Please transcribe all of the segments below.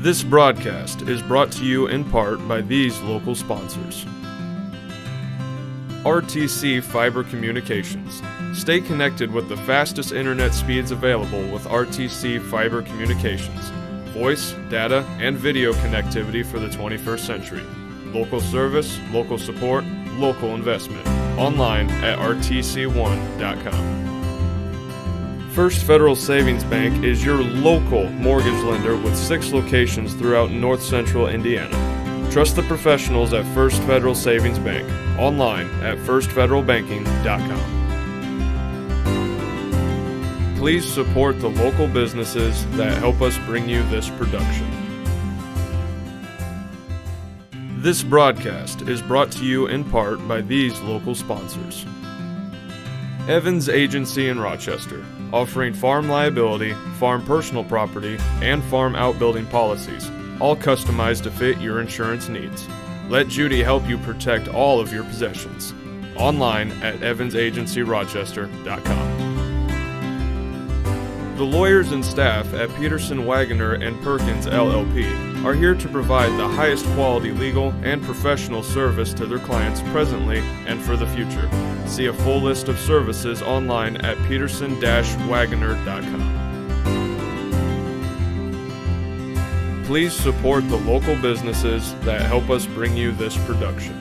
This broadcast is brought to you in part by these local sponsors. RTC Fiber Communications. Stay connected with the fastest internet speeds available with RTC Fiber Communications. Voice, data, and video connectivity for the 21st century. Local service, local support, local investment. Online at rtc1.com. First Federal Savings Bank is your local mortgage lender with 6 locations throughout North Central Indiana. Trust the professionals at First Federal Savings Bank. Online at firstfederalbanking.com. Please support the local businesses that help us bring you this production. This broadcast is brought to you in part by these local sponsors. Evans Agency in Rochester, offering farm liability, farm personal property, and farm outbuilding policies, all customized to fit your insurance needs. Let Judy help you protect all of your possessions. Online at evansagencyrochester.com. The lawyers and staff at Peterson, Wagoner & Perkins LLP are here to provide the highest quality legal and professional service to their clients presently and for the future. See a full list of services online at peterson-wagoner.com. Please support the local businesses that help us bring you this production.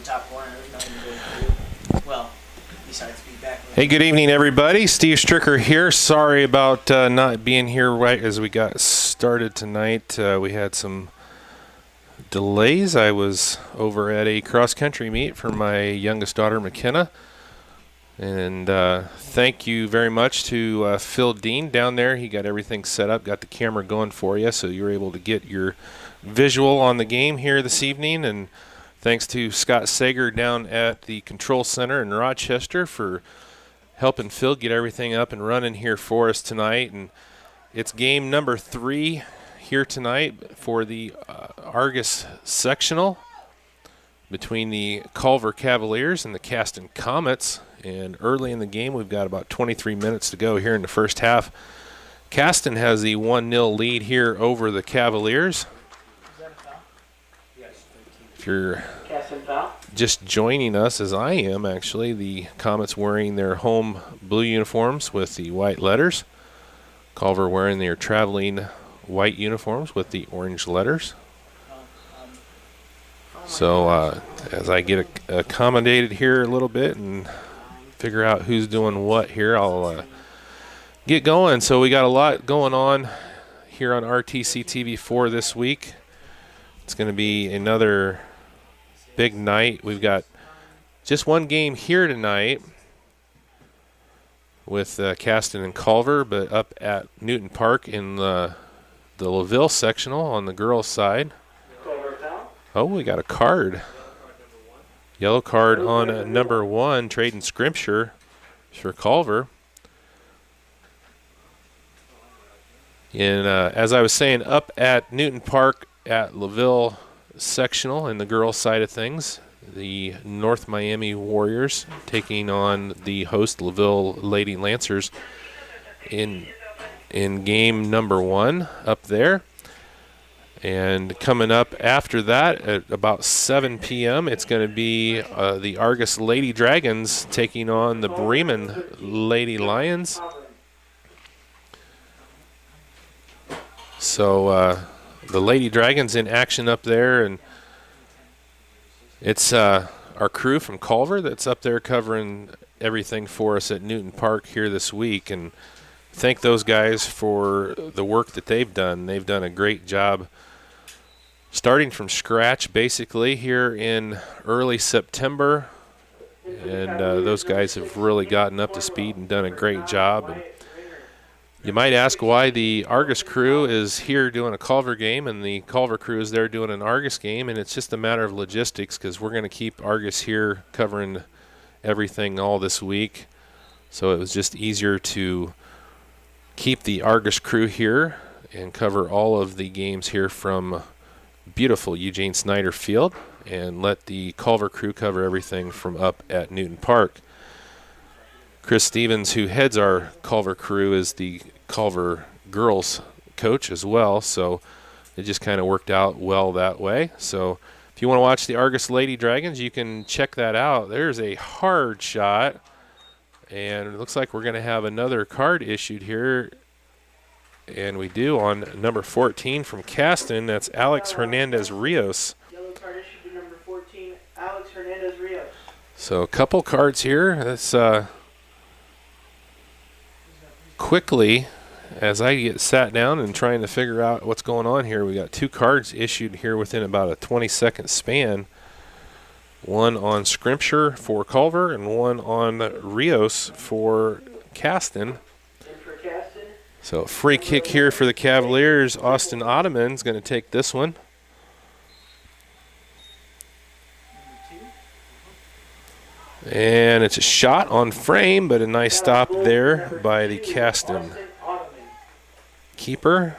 top corner. There's nothing to do. Well, besides be back. Hey, good evening, everybody. Steve Stricker here. Sorry about not being here right as we got started tonight. We had some delays. I was over at a cross-country meet for my youngest daughter, McKenna. And thank you very much to Phil Dean down there. He got everything set up, got the camera going for you, so you were able to get your visual on the game here this evening. And thanks to Scott Sager down at the Control Center in Rochester for helping Phil get everything up and running here for us tonight. And it's game number 3 here tonight for the Argus Sectional between the Culver Cavaliers and the Caston Comets. And early in the game, we've got about 23 minutes to go here in the first half. Caston has the 1-0 lead here over the Cavaliers. If you're just joining us, as I am actually, the Comets wearing their home blue uniforms with the white letters. Culver wearing their traveling white uniforms with the orange letters. So as I get accommodated here a little bit and figure out who's doing what here, I'll get going. So we got a lot going on here on RTC TV4 this week. It's going to be another big night. We've got just one game here tonight with Caston and Culver, but up at Newton Park in the LaVille sectional on the girls' side. Oh, we got a card. Yellow card on number 1, Traden Scrimpture for Culver. And as I was saying, up at Newton Park at LaVille sectional in the girls' side of things, the North Miami Warriors taking on the host LaVille Lady Lancers in game number 1 up there. And coming up after that at about 7 p.m., it's going to be the Argus Lady Dragons taking on the Bremen Lady Lions. So the Lady Dragons in action up there, and it's our crew from Culver that's up there covering everything for us at Newton Park here this week. And thank those guys for the work that they've done. They've done a great job starting from scratch basically here in early September. And those guys have really gotten up to speed and done a great job. And you might ask why the Argus crew is here doing a Culver game and the Culver crew is there doing an Argus game, and it's just a matter of logistics because we're going to keep Argus here covering everything all this week. So it was just easier to keep the Argus crew here and cover all of the games here from beautiful Eugene Snyder Field and let the Culver crew cover everything from up at Newton Park. Chris Stevens, who heads our Culver crew, is the Culver girls coach as well, so it just kind of worked out well that way. So if you want to watch the Argus Lady Dragons, you can check that out. There's a hard shot, and it looks like we're going to have another card issued here, and we do on number 14 from Caston. That's Alex Hernandez Rios. Yellow card issued to number 14, Alex Hernandez Rios. So a couple cards here. That's quickly, as I get sat down and trying to figure out what's going on here, we got 2 cards issued here within about a 20-second span. One on Scrimpture for Culver and one on Rios for Caston. So free kick here for the Cavaliers. Austin Ottoman's going to take this one. And it's a shot on frame, but a nice stop there by the Caston keeper.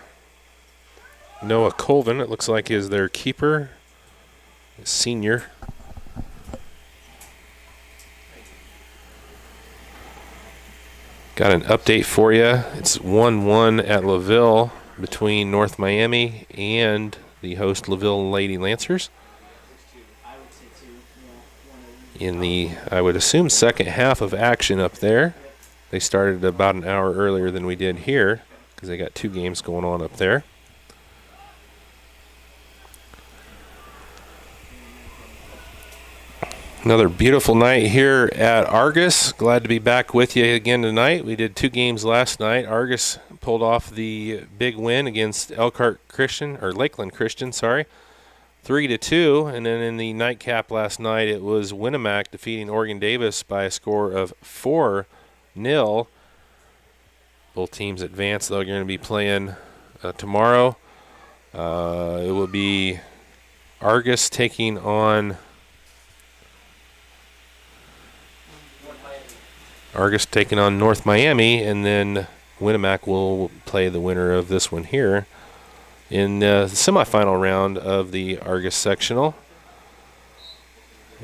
Noah Colvin, it looks like, is their keeper, senior. Got an update for you. It's 1-1 at LaVille between North Miami and the host LaVille Lady Lancers. In the, I would assume, second half of action up there. They started about an hour earlier than we did here because they got 2 games going on up there. Another beautiful night here at Argus. Glad to be back with you again tonight. We did 2 games last night. Argus pulled off the big win against Lakeland Christian, 3-2. And then in the nightcap last night, it was Winnemac defeating Oregon Davis by a score of 4-0. Both teams advanced, though. You're going to be playing tomorrow. It will be Argus taking on North Miami, and then Winnemac will play the winner of this one here in the semifinal round of the Argus sectional.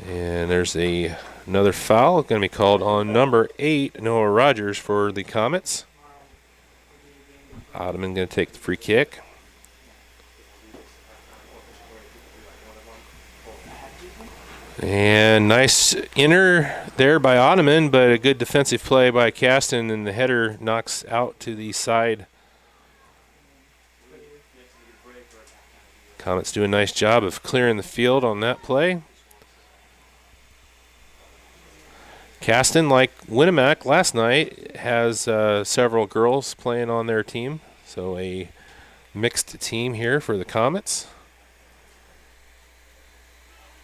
And there's another foul going to be called on number 8, Noah Rogers, for the Comets. Ottoman going to take the free kick. And nice inner there by Ottoman, but a good defensive play by Caston, and the header knocks out to the side. Comets do a nice job of clearing the field on that play. Caston, like Winnemac last night, has several girls playing on their team, so a mixed team here for the Comets.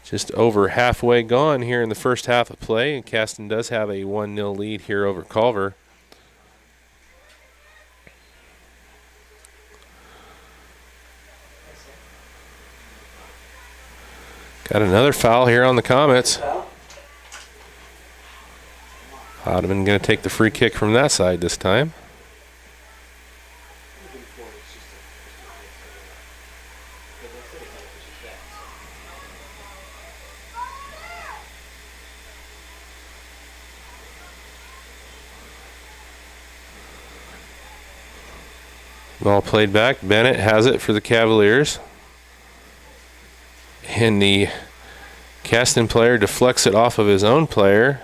Just over halfway gone here in the first half of play, and Caston does have a 1-0 lead here over Culver. Got another foul here on the Comets. Ottoman going to take the free kick from that side this time. Ball played back. Bennett has it for the Cavaliers. And the Caston player deflects it off of his own player.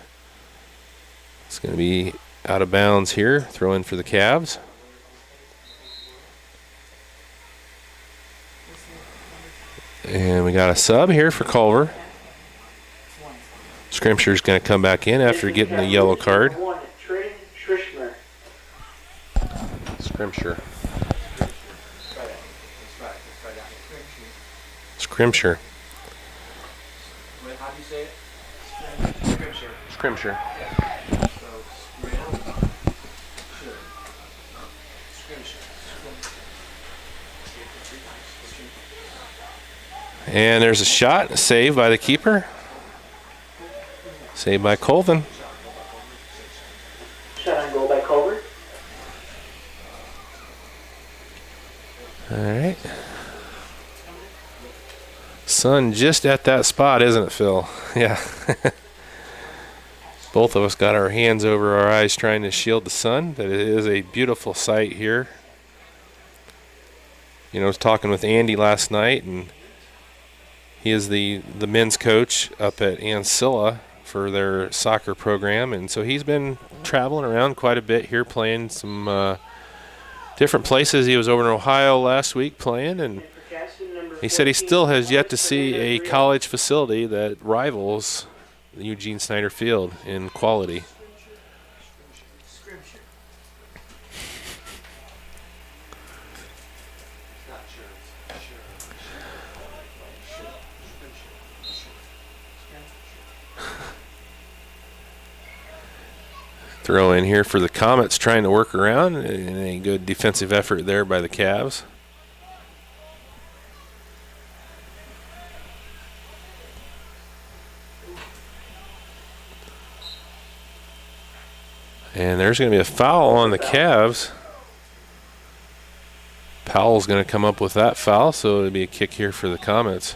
It's going to be out of bounds here. Throw in for the Cavs. And we got a sub here for Culver. Scrimshire's going to come back in after getting the yellow card. Scrimshire. Scrimshire. How do you say it? Scripture. Scrimshire. And there's a shot, saved by the keeper. Saved by Colvin. Shot on goal by Culver. All right. Sun just at that spot, isn't it, Phil? Yeah. Both of us got our hands over our eyes trying to shield the sun, but it is a beautiful sight here. You know, I was talking with Andy last night, and he is the men's coach up at Ancilla for their soccer program, and so he's been traveling around quite a bit here, playing some different places. He was over in Ohio last week playing, and he said he still has yet to see a college facility that rivals the Eugene Snyder Field in quality. Throw in here for the Comets, trying to work around, and a good defensive effort there by the Cavs. And there's going to be a foul on the Cavs. Powell's going to come up with that foul, so it'll be a kick here for the Comets.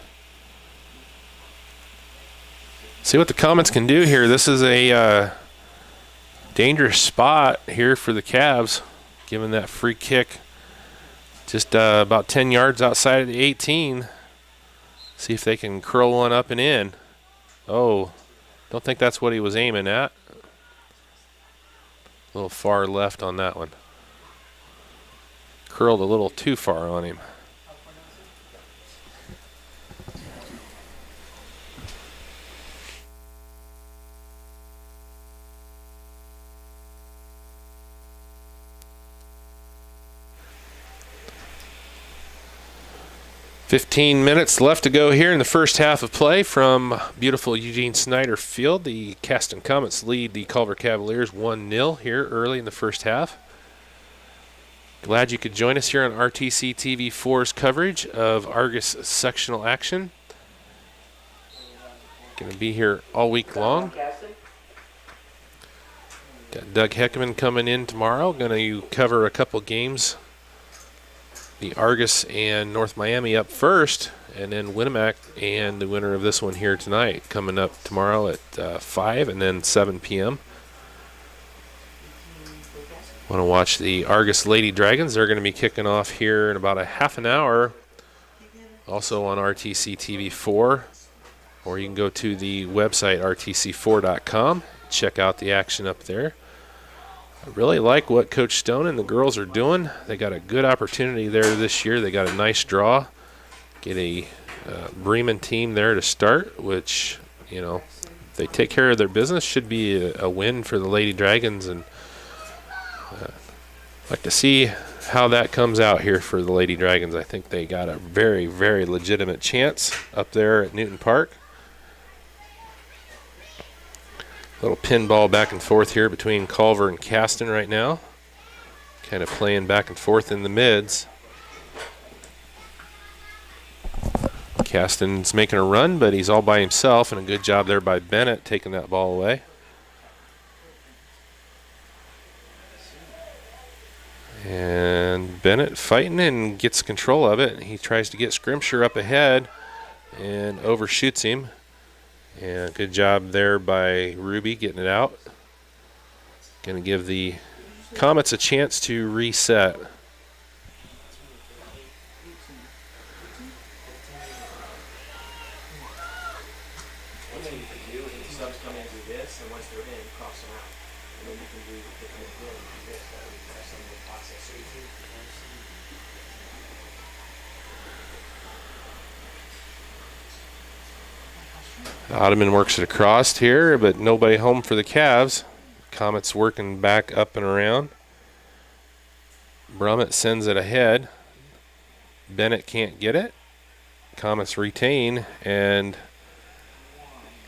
See what the Comets can do here. This is a dangerous spot here for the Cavs, given that free kick just about 10 yards outside of the 18. See if they can curl one up and in. Oh, don't think that's what he was aiming at. A little far left on that one. Curled a little too far on him. 15 minutes left to go here in the first half of play from beautiful Eugene Snyder Field. The Caston Comets lead the Culver Cavaliers 1-0 here early in the first half. Glad you could join us here on RTC TV4's coverage of Argus sectional action. Going to be here all week long. Got Doug Heckman coming in tomorrow. Going to cover a couple games. The Argus and North Miami up first, and then Winnemac and the winner of this one here tonight coming up tomorrow at 5 and then 7 p.m. Want to watch the Argus Lady Dragons. They're going to be kicking off here in about a half an hour. Also on RTC TV4, or you can go to the website rtc4.com. Check out the action up there. I really like what Coach Stone and the girls are doing. They got a good opportunity there this year. They got a nice draw. Get a Bremen team there to start, which, you know, if they take care of their business, should be a win for the Lady Dragons. And like to see how that comes out here for the Lady Dragons. I think they got a very, very legitimate chance up there at Newton Park. Little pinball back and forth here between Culver and Caston right now. Kind of playing back and forth in the mids. Caston's making a run, but he's all by himself, and a good job there by Bennett taking that ball away. And Bennett fighting and gets control of it. He tries to get Scrimshire up ahead and overshoots him. And good job there by Ruby getting it out. Going to give the Comets a chance to reset. Ottoman works it across here, but nobody home for the Cavs. Comets working back up and around. Brummett sends it ahead. Bennett can't get it. Comets retain, and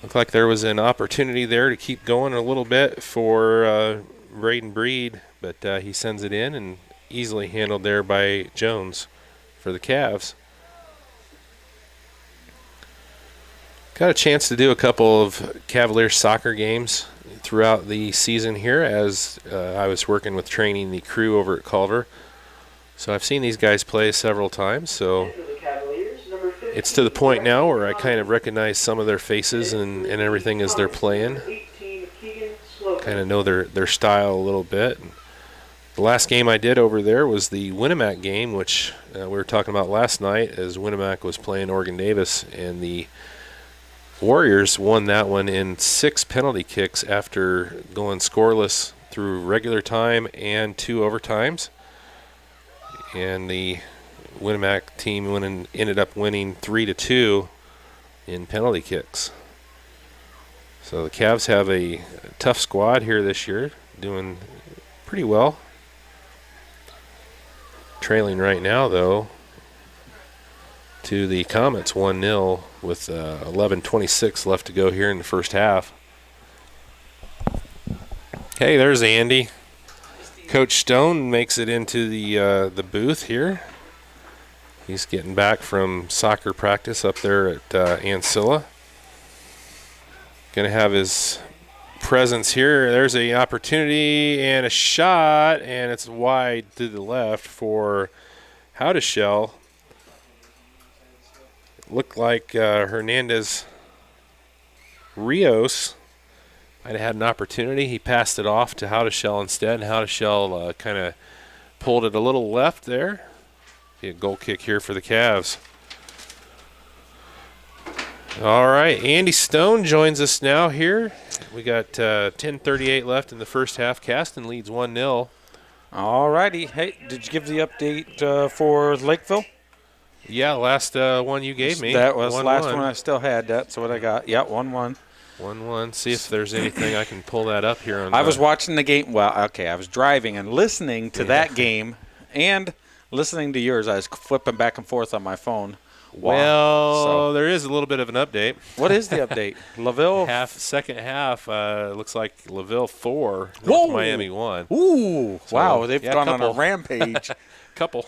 looked like there was an opportunity there to keep going a little bit for Braden Breed, but he sends it in and easily handled there by Jones for the Cavs. Got a chance to do a couple of Cavaliers soccer games throughout the season here as I was working with training the crew over at Culver. So I've seen these guys play several times, so it's to the point now where I kind of recognize some of their faces and everything as they're playing. Kind of know their style a little bit. The last game I did over there was the Winnemac game, which we were talking about last night as Winnemac was playing Oregon Davis, and the Warriors won that one in 6 penalty kicks after going scoreless through regular time and 2 overtimes. And the Winnemac team ended up winning 3-2 in penalty kicks. So the Cavs have a tough squad here this year, doing pretty well. Trailing right now, though, to the Comets 1-0 with 11:26 left to go here in the first half. Okay, there's Andy. Coach Stone makes it into the booth here. He's getting back from soccer practice up there at Ancilla. Going to have his presence here. There's an opportunity and a shot, and it's wide to the left for Howdeshell. Looked like Hernandez Rios might have had an opportunity. He passed it off to Howdeshell instead, and Howdeshell kind of pulled it a little left there. Be a goal kick here for the Cavs. All right, Andy Stone joins us now here. We got 10:38 left in the first half. Caston leads 1-0. All righty. Hey, did you give the update for Lakeville? Yeah, last one you gave me. That was the 1-1. last one. I still had that. That's what I got. Yeah, 1-1. 1-1. See if there's anything I can pull that up here. I was watching the game. Well, okay, I was driving and listening to that game and listening to yours. I was flipping back and forth on my phone Well, So, there is a little bit of an update. what is the update? LaVille. Second half, looks like LaVille 4, Whoa! North Miami 1. Ooh, So, wow, they've yeah, gone on a couple. rampage. Couple.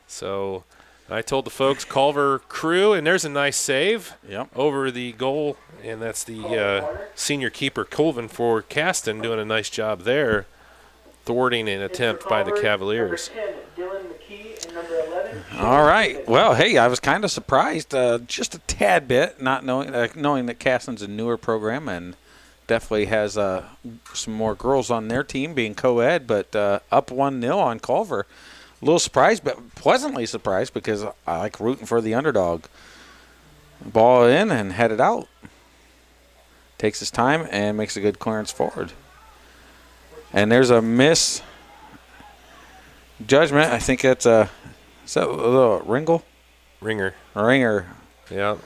So I told the folks, Culver crew, and there's a nice save Yep. over the goal, and that's the senior keeper, Culver, for Caston, doing a nice job there, thwarting an attempt by the Cavaliers. All right. Well, hey, I was kind of surprised, just a tad bit, not knowing that Caston's a newer program and definitely has some more girls on their team, being co-ed, but up 1-0 on Culver. A little surprised, but pleasantly surprised because I like rooting for the underdog. Ball in and headed out. Takes his time and makes a good clearance forward. And there's a miss judgment. I think that's is that a little Ringer. ringer? Yeah.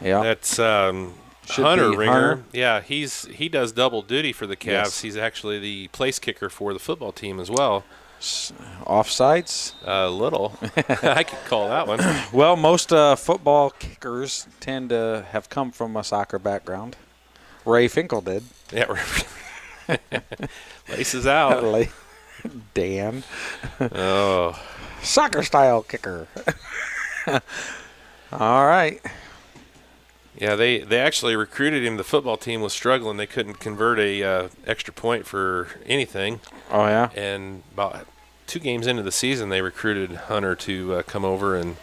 Yeah. That's Should Hunter be Ringer. Hunter. Yeah, he does double duty for the Cavs. Yes. He's actually the place kicker for the football team as well. Offsides. A little. I could call that one. Well, most football kickers tend to have come from a soccer background. Ray Finkel did. Yeah. Laces out. Dan. Oh. Soccer style kicker. All right. Yeah, they actually recruited him. The football team was struggling. They couldn't convert a extra point for anything. Oh, yeah? And about 2 games into the season, they recruited Hunter to come over and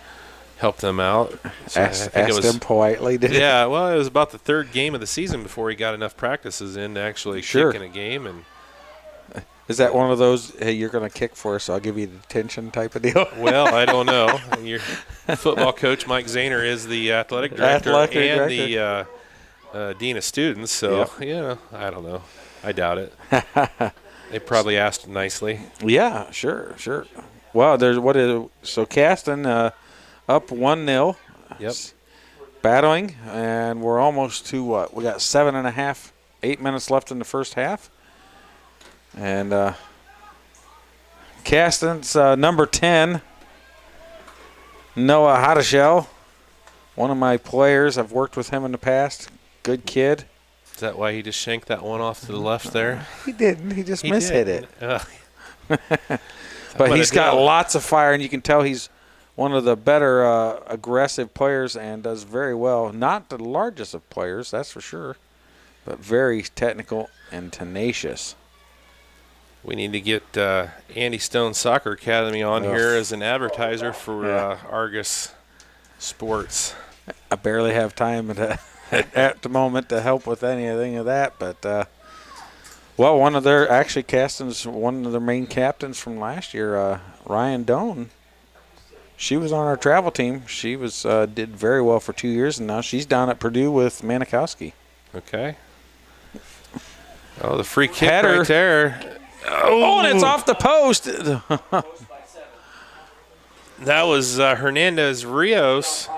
help them out. So Asked him politely, did yeah, well, it was about the 3rd game of the season before he got enough practices in to actually Sure. kick in a game. And Is that one of those, hey, you're going to kick for us, so I'll give you detention type of deal? well, I don't know. Your football coach, Mike Zahner, is the athletic director and the dean of students. So, Yep. I don't know. I doubt it. They probably asked nicely. Yeah, sure. Well, so Caston up 1-0. Yep. Battling, and we're almost to what? We got 8 minutes left in the first half. And Caston's number 10, Noah Hadashell, one of my players. I've worked with him in the past. Good kid. Is that why he just shanked that one off to the left there? He didn't. He just mishit it. But But he's got lots of fire, and you can tell he's one of the better aggressive players and does very well. Not the largest of players, that's for sure, but very technical and tenacious. We need to get Andy Stone Soccer Academy on here as an advertiser for Argus Sports. I barely have time at the moment to help with anything of that, but Caston's one of their main captains from last year, Ryan Doan. She was on our travel team. She did very well for 2 years, and now she's down at Purdue with Manikowski. Okay. Oh, the free kick Header. right there. Oh, and it's off the post. That was Hernandez Rios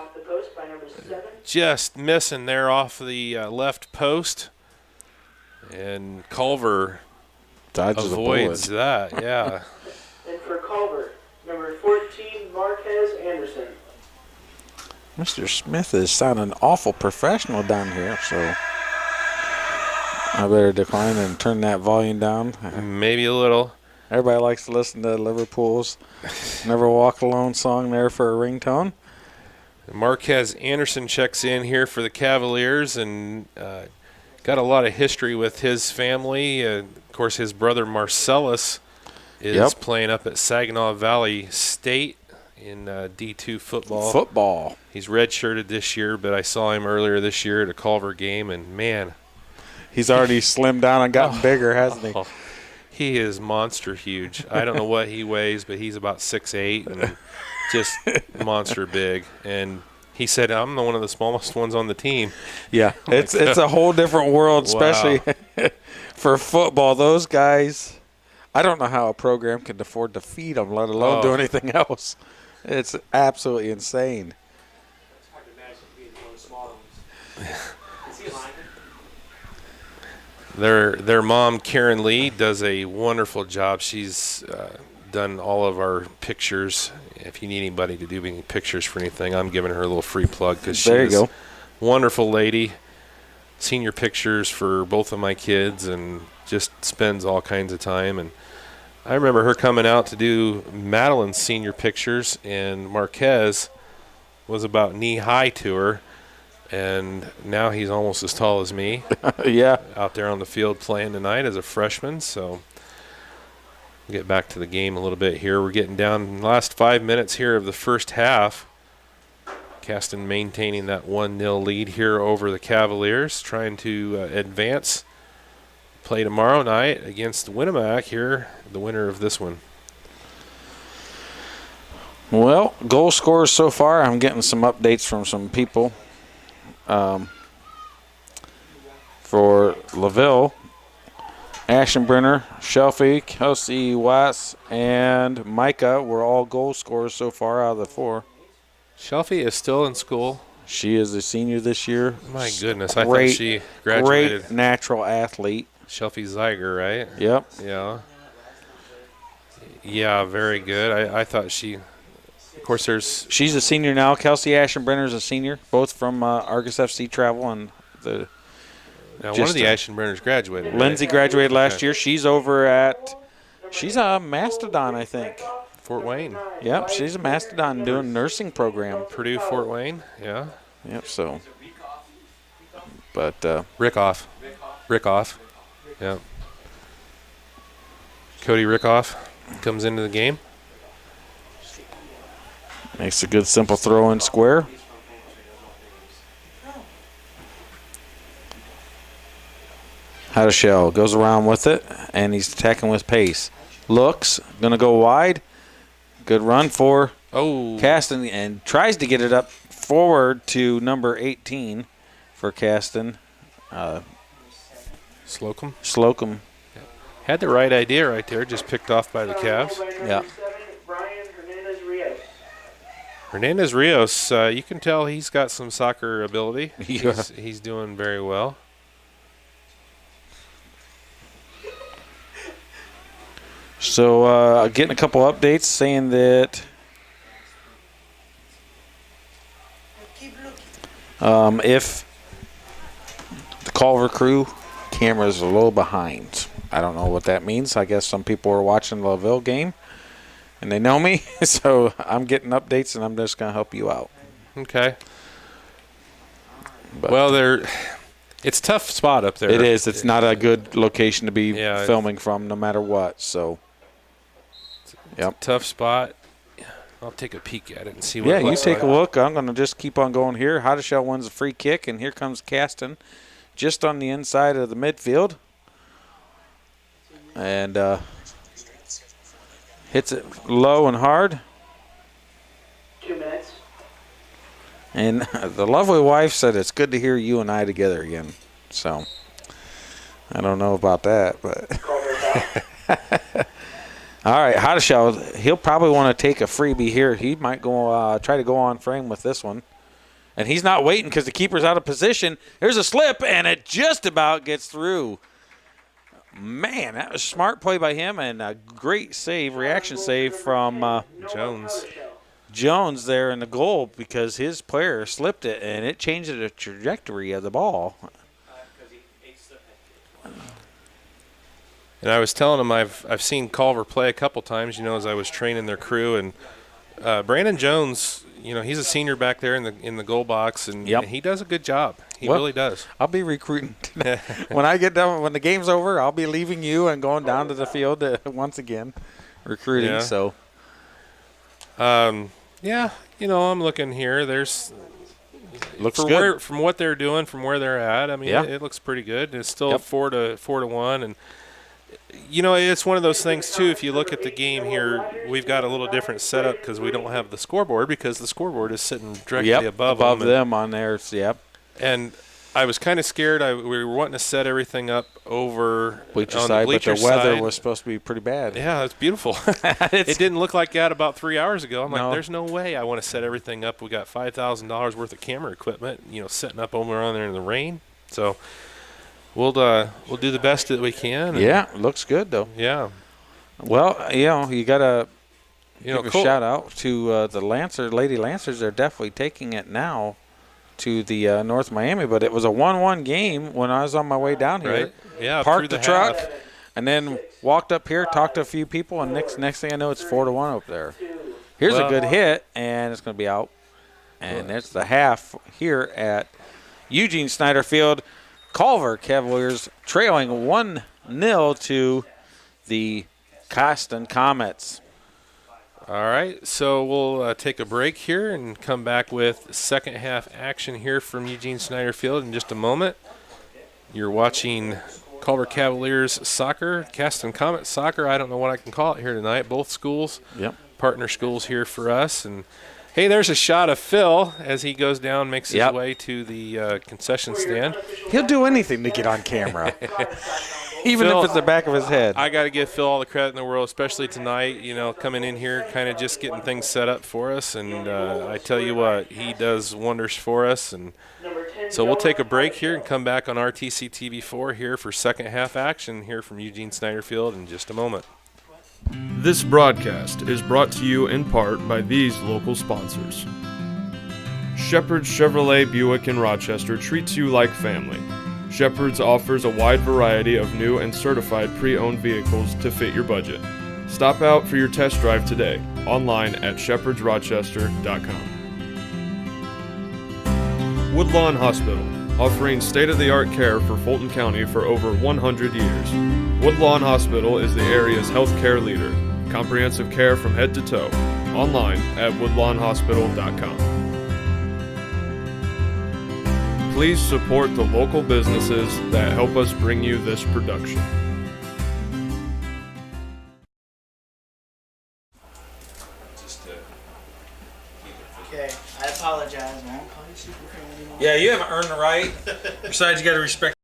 just missing there off the left post. And Culver Dodges avoids that, yeah. And for Culver, number 14, Marquez Anderson. Mr. Smith is sounding awful professional down here, so I better decline and turn that volume down. Maybe a little. Everybody likes to listen to Liverpool's Never Walk Alone song there for a ringtone. Marquez Anderson checks in here for the Cavaliers and got a lot of history with his family. Of course, his brother Marcellus is playing up at Saginaw Valley State in D2 football. He's redshirted this year, but I saw him earlier this year at a Culver game, and man, he's already slimmed down and gotten bigger, hasn't he? He is monster huge. I don't know what he weighs, but he's about 6'8", and just monster big. And he said, I'm one of the smallest ones on the team. Yeah, it's a whole different world, especially for football. Those guys, I don't know how a program can afford to feed them, let alone do anything else. It's absolutely insane. It's hard to imagine being one of the smaller ones. Is he a lineman? Their mom, Karen Lee, does a wonderful job. She's done all of our pictures. If you need anybody to do any pictures for anything, I'm giving her a little free plug because she's a wonderful lady. Senior pictures for both of my kids and just spends all kinds of time. And I remember her coming out to do Madeline's senior pictures, and Marquez was about knee-high to her. And now he's almost as tall as me. Yeah. Out there on the field playing tonight as a freshman. So we'll get back to the game a little bit here. We're getting down in the last 5 minutes here of the first half. Caston maintaining that 1-0 lead here over the Cavaliers, trying to advance. Play tomorrow night against Winnemac here, the winner of this one. Well, goal scorers so far, I'm getting some updates from some people. For LaVille, Ashenbrenner, Shelfie, Kelsey Watts, and Micah were all goal scorers so far out of the 4. Shelfie is still in school. She is a senior this year. My goodness, I thought she graduated. Great natural athlete. Shelfie Zeiger, right? Yep. Yeah. Yeah, very good. I thought she, of course, She's a senior now. Kelsey Ashenbrenner is a senior, both from Argus FC Travel and the. Now, one of the Ashenbrenners graduated. Right? Lindsay graduated last year. She's over at. She's a Mastodon, I think. Fort Wayne. Yep, she's a Mastodon doing nursing program. Purdue, Fort Wayne. Yeah. Yep. So. But. Rickoff. Yeah. Cody Rickoff comes into the game. Makes a good simple throw in square. Hadashell goes around with it, and he's attacking with pace. Looks, going to go wide. Good run for Caston, and tries to get it up forward to number 18 for Caston. Slocum. Had the right idea right there, just picked off by the Cavs. Yeah. Hernandez Rios, you can tell he's got some soccer ability. Yeah. He's doing very well. So getting a couple updates saying that if the Culver crew camera's a little behind. I don't know what that means. I guess some people are watching the LaVille game and they know me, so I'm getting updates and I'm just going to help you out. Okay. But well, it's a tough spot up there. It is. It's not a good location to be filming from no matter what. So, it's a tough spot. I'll take a peek at it and see what it looks like. Yeah, you take a look. I'm going to just keep on going here. Hadashell wins a free kick, and here comes Caston just on the inside of the midfield. And hits it low and hard. 2 minutes. And the lovely wife said it's good to hear you and I together again. So, I don't know about that, but. All right, Hadashell, he'll probably want to take a freebie here. He might go try to go on frame with this one. And he's not waiting because the keeper's out of position. There's a slip, and it just about gets through. Man, that was a smart play by him and a great save, reaction save from Jones there in the goal because his player slipped it, and it changed the trajectory of the ball. And I was telling him I've seen Culver play a couple times, as I was training their crew. And Brandon Jones, he's a senior back there in the goal box, and he does a good job. He really does. I'll be recruiting. When I get done, when the game's over, I'll be leaving you and going down to the field once again, recruiting. Yeah. So, I'm looking here. Looks good from what they're doing, from where they're at. I mean, it looks pretty good. It's still 4-1, and it's one of those things too. If you look at the game here, we've got a little different setup because we don't have the scoreboard because the scoreboard is sitting directly above them on there. Yep. And I was kind of scared. We were wanting to set everything up over bleacher on side, the bleacher but the weather side. was supposed to be pretty bad. Yeah, it's beautiful. It didn't look like that about 3 hours ago. I'm like, there's no way I want to set everything up. We got $5,000 worth of camera equipment, setting up over on there in the rain. So we'll do the best that we can. Yeah, it looks good though. Yeah. Well, you got to give a Col- shout out to the Lady Lancers. They're definitely taking it now to the North Miami, but it was a 1-1 game when I was on my way down here. Right. Yeah. Parked through the truck half. and then walked up here, talked to a few people, and next thing I know, it's 4-1 up there. Here's a good hit, and it's going to be out. And it's the half here at Eugene Snyder Field. Culver Cavaliers trailing 1-0 to the Caston Comets. All right, so we'll take a break here and come back with second half action here from Eugene Snyder Field in just a moment. You're watching Culver Cavaliers soccer, Caston Comet soccer. I don't know what I can call it here tonight. Both schools, partner schools here for us. And hey, there's a shot of Phil as he goes down, makes his way to the concession stand. He'll do anything to get on camera. Even Phil, if it's the back of his head. I got to give Phil all the credit in the world, especially tonight, coming in here, kind of just getting things set up for us. And I tell you what, he does wonders for us. And so we'll take a break here and come back on RTC TV4 here for second half action here from Eugene Snyder Field in just a moment. This broadcast is brought to you in part by these local sponsors. Shepherd's Chevrolet Buick in Rochester treats you like family. Shepherd's offers a wide variety of new and certified pre-owned vehicles to fit your budget. Stop out for your test drive today, online at shepherdsrochester.com. Woodlawn Hospital, offering state-of-the-art care for Fulton County for over 100 years. Woodlawn Hospital is the area's healthcare leader. Comprehensive care from head to toe. Online at woodlawnhospital.com. Please support the local businesses that help us bring you this production. Okay, I apologize. I won't call you super fan anymore. Yeah, you haven't earned the right. Besides, you got to respect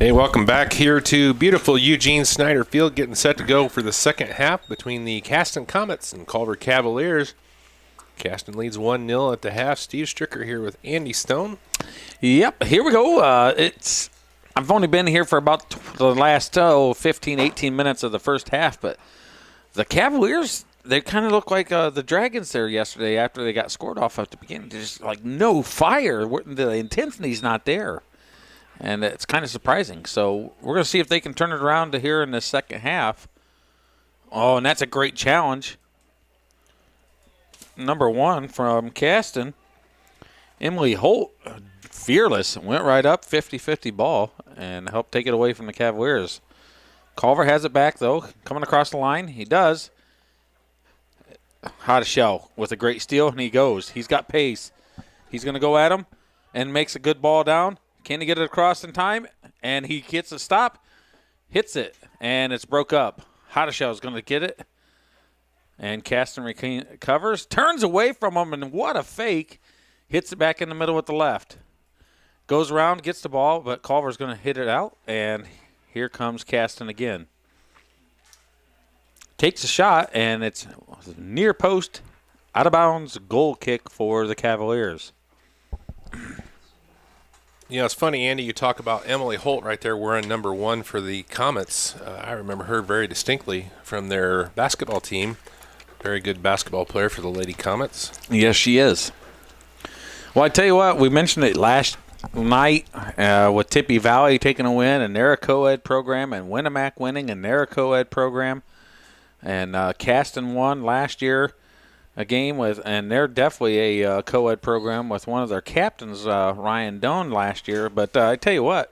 Hey, welcome back here to beautiful Eugene Snyder Field, getting set to go for the second half between the Caston Comets and Culver Cavaliers. Caston leads 1-0 at the half. Steve Stricker here with Andy Stone. Yep, here we go. I've only been here for about the last 15, 18 minutes of the first half, but the Cavaliers, they kind of look like the Dragons there yesterday after they got scored off at the beginning. There's like no fire. The intensity's not there, and it's kind of surprising. So we're going to see if they can turn it around to here in the second half. Oh, and that's a great challenge. Number 1 from Caston. Emily Holt, fearless, went right up, 50-50 ball, and helped take it away from the Cavaliers. Culver has it back, though, coming across the line. He does. Hot shell with a great steal, and he goes. He's got pace. He's going to go at him and makes a good ball down. Can he get it across in time? And he gets a stop, hits it, and it's broke up. Hot shell is going to get it. And Caston recovers, turns away from him, and what a fake. Hits it back in the middle with the left. Goes around, gets the ball, but Culver's going to hit it out, and here comes Caston again. Takes a shot, and it's near post, out of bounds goal kick for the Cavaliers. You know, it's funny, Andy, you talk about Emily Holt right there wearing number 1 for the Comets. I remember her very distinctly from their basketball team. Very good basketball player for the Lady Comets. Yes, she is. Well, I tell you what, we mentioned it last night with Tippy Valley taking a win, and they're a co-ed program, and Winnemac winning, and they're a co-ed program. And Caston won last year a game with, and they're definitely a co-ed program with one of their captains, Ryan Doan, last year. But I tell you what,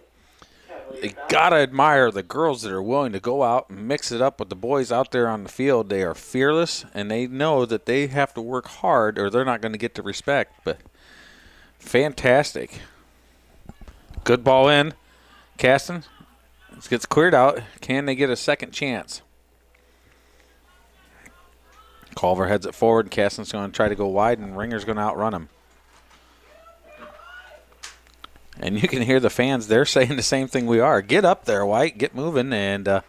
you got to admire the girls that are willing to go out and mix it up with the boys out there on the field. They are fearless, and they know that they have to work hard or they're not going to get the respect. But fantastic. Good ball in. Caston gets cleared out. Can they get a second chance? Culver heads it forward. Caston's going to try to go wide, and Ringer's going to outrun him. And you can hear the fans, they're saying the same thing we are. Get up there, White. Get moving. And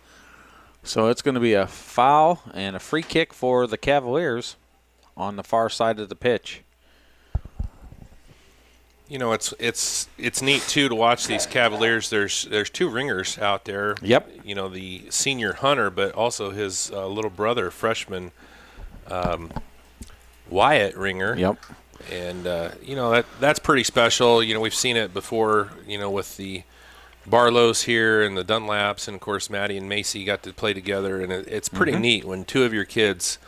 so it's going to be a foul and a free kick for the Cavaliers on the far side of the pitch. You know, it's neat, too, to watch these Cavaliers. There's 2 ringers out there. Yep. You know, the senior Hunter, but also his little brother, freshman Wyatt Ringer. Yep. And, you know, that's pretty special. You know, we've seen it before, you know, with the Barlows here and the Dunlaps. And, of course, Maddie and Macy got to play together. And it's pretty neat when 2 of your kids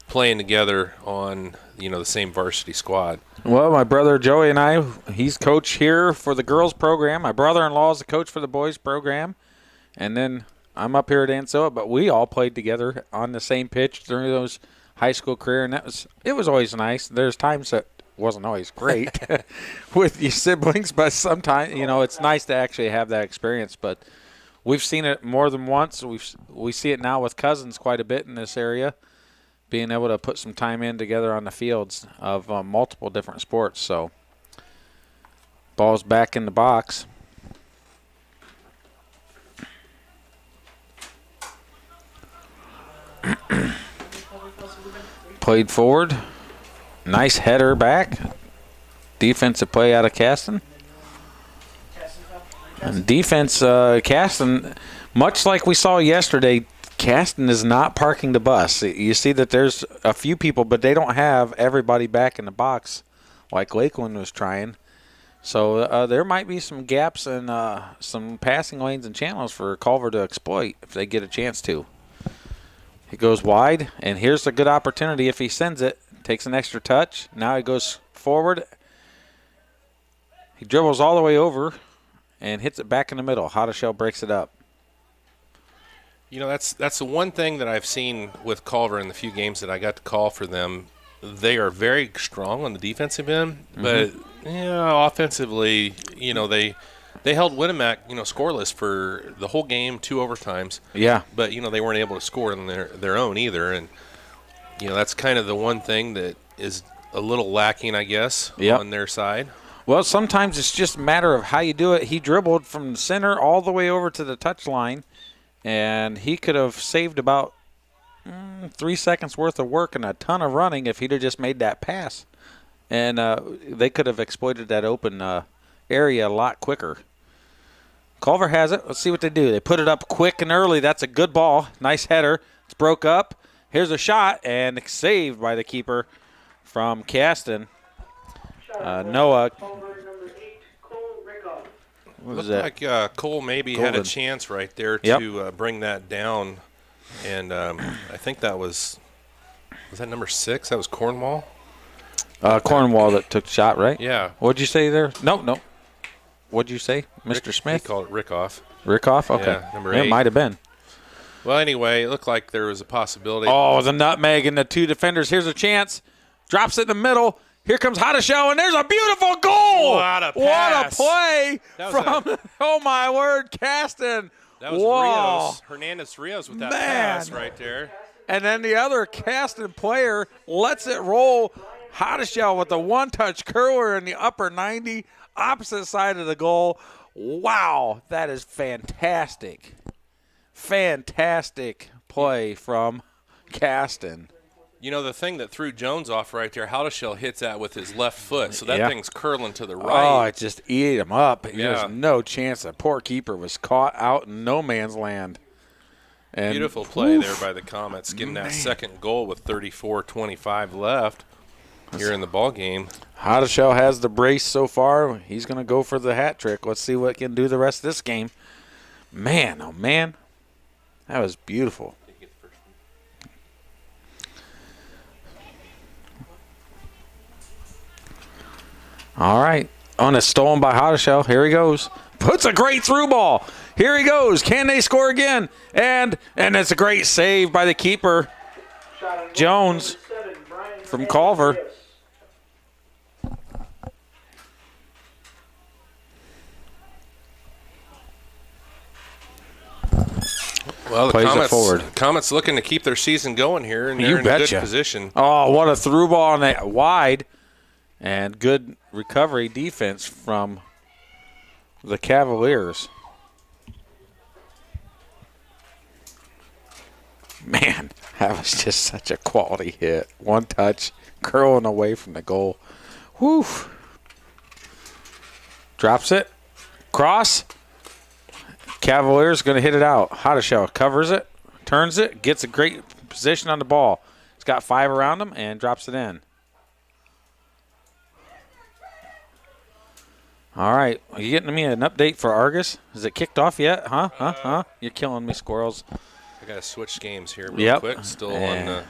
playing together on, you know, the same varsity squad. Well, my brother Joey and I, he's coach here for the girls program. My brother-in-law is the coach for the boys program. And then I'm up here at Ansoa, but we all played together on the same pitch during those high school career, and it was always nice. There's times that wasn't always great with your siblings, but sometimes, you know, it's nice to actually have that experience. But we've seen it more than once. We see it now with cousins quite a bit in this area, being able to put some time in together on the fields of multiple different sports. So ball's back in the box. Played forward. Nice header back. Defensive play out of Caston. And defense, Caston, much like we saw yesterday, Caston is not parking the bus. You see that there's a few people, but they don't have everybody back in the box like Lakeland was trying. So there might be some gaps and some passing lanes and channels for Culver to exploit if they get a chance to. He goes wide, and here's a good opportunity if he sends it. Takes an extra touch. Now he goes forward. He dribbles all the way over and hits it back in the middle. Hotteshell breaks it up. You know, that's the one thing that I've seen with Culver in the few games that I got to call for them. They are very strong on the defensive end, but offensively, you know, they held Winnemac, you know, scoreless for the whole game, 2 overtimes. Yeah. But, you know, they weren't able to score on their own either. And, you know, that's kind of the one thing that is a little lacking, I guess, on their side. Well, sometimes it's just a matter of how you do it. He dribbled from the center all the way over to the touch line, and he could have saved about 3 seconds worth of work and a ton of running if he'd have just made that pass. And they could have exploited that open area a lot quicker. Culver has it. Let's see what they do. They put it up quick and early. That's a good ball. Nice header. It's broke up. Here's a shot, and it's saved by the keeper from Caston. Noah. What was that? Looked like Cole maybe had a chance right there to bring that down. And I think that was that number 6? That was Cornwall? Cornwall that took the shot, right? Yeah. What'd you say there? No. What'd you say, Mr. Smith? He called it Rickoff. Rickoff? Okay. Yeah, number 8. It might have been. Well, anyway, it looked like there was a possibility. Oh, the nutmeg and the 2 defenders. Here's a chance. Drops it in the middle. Here comes Hadashow, and there's a beautiful goal. What a What pass. a play from, oh, my word, Caston. That was Rios. Hernandez Rios with that pass right there. And then the other Caston player lets it roll. Hadashow with the one-touch curler in the upper 90, opposite side of the goal. Wow, that is fantastic. Fantastic play from Caston. You know, the thing that threw Jones off right there, Haldeshell hits that with his left foot, so that thing's curling to the right. Oh, it just ate him up. There's no chance. The poor keeper was caught out in no man's land. And beautiful play there by the Comets, getting that second goal with 34-25 left here in the ball game. Hadashow has the brace so far. He's going to go for the hat trick. Let's see what he can do the rest of this game. Man, oh, man. That was beautiful. All right. On a stolen by Hadashow. Here he goes. Puts a great through ball. Here he goes. Can they score again? And it's a great save by the keeper, Jones, from Culver. Well, Plays it forward. Comets looking to keep their season going here, and they're in a good position. Oh, what a through ball on that wide. And good recovery defense from the Cavaliers. Man, that was just such a quality hit. One touch, curling away from the goal. Whew. Drops it. Cross. Cavaliers going to hit it out. Hadashow covers it, turns it, gets a great position on the ball. He's got 5 around him and drops it in. All right. Are you getting me an update for Argus? Is it kicked off yet? Huh? You're killing me, squirrels. I got to switch games here real quick. Still on the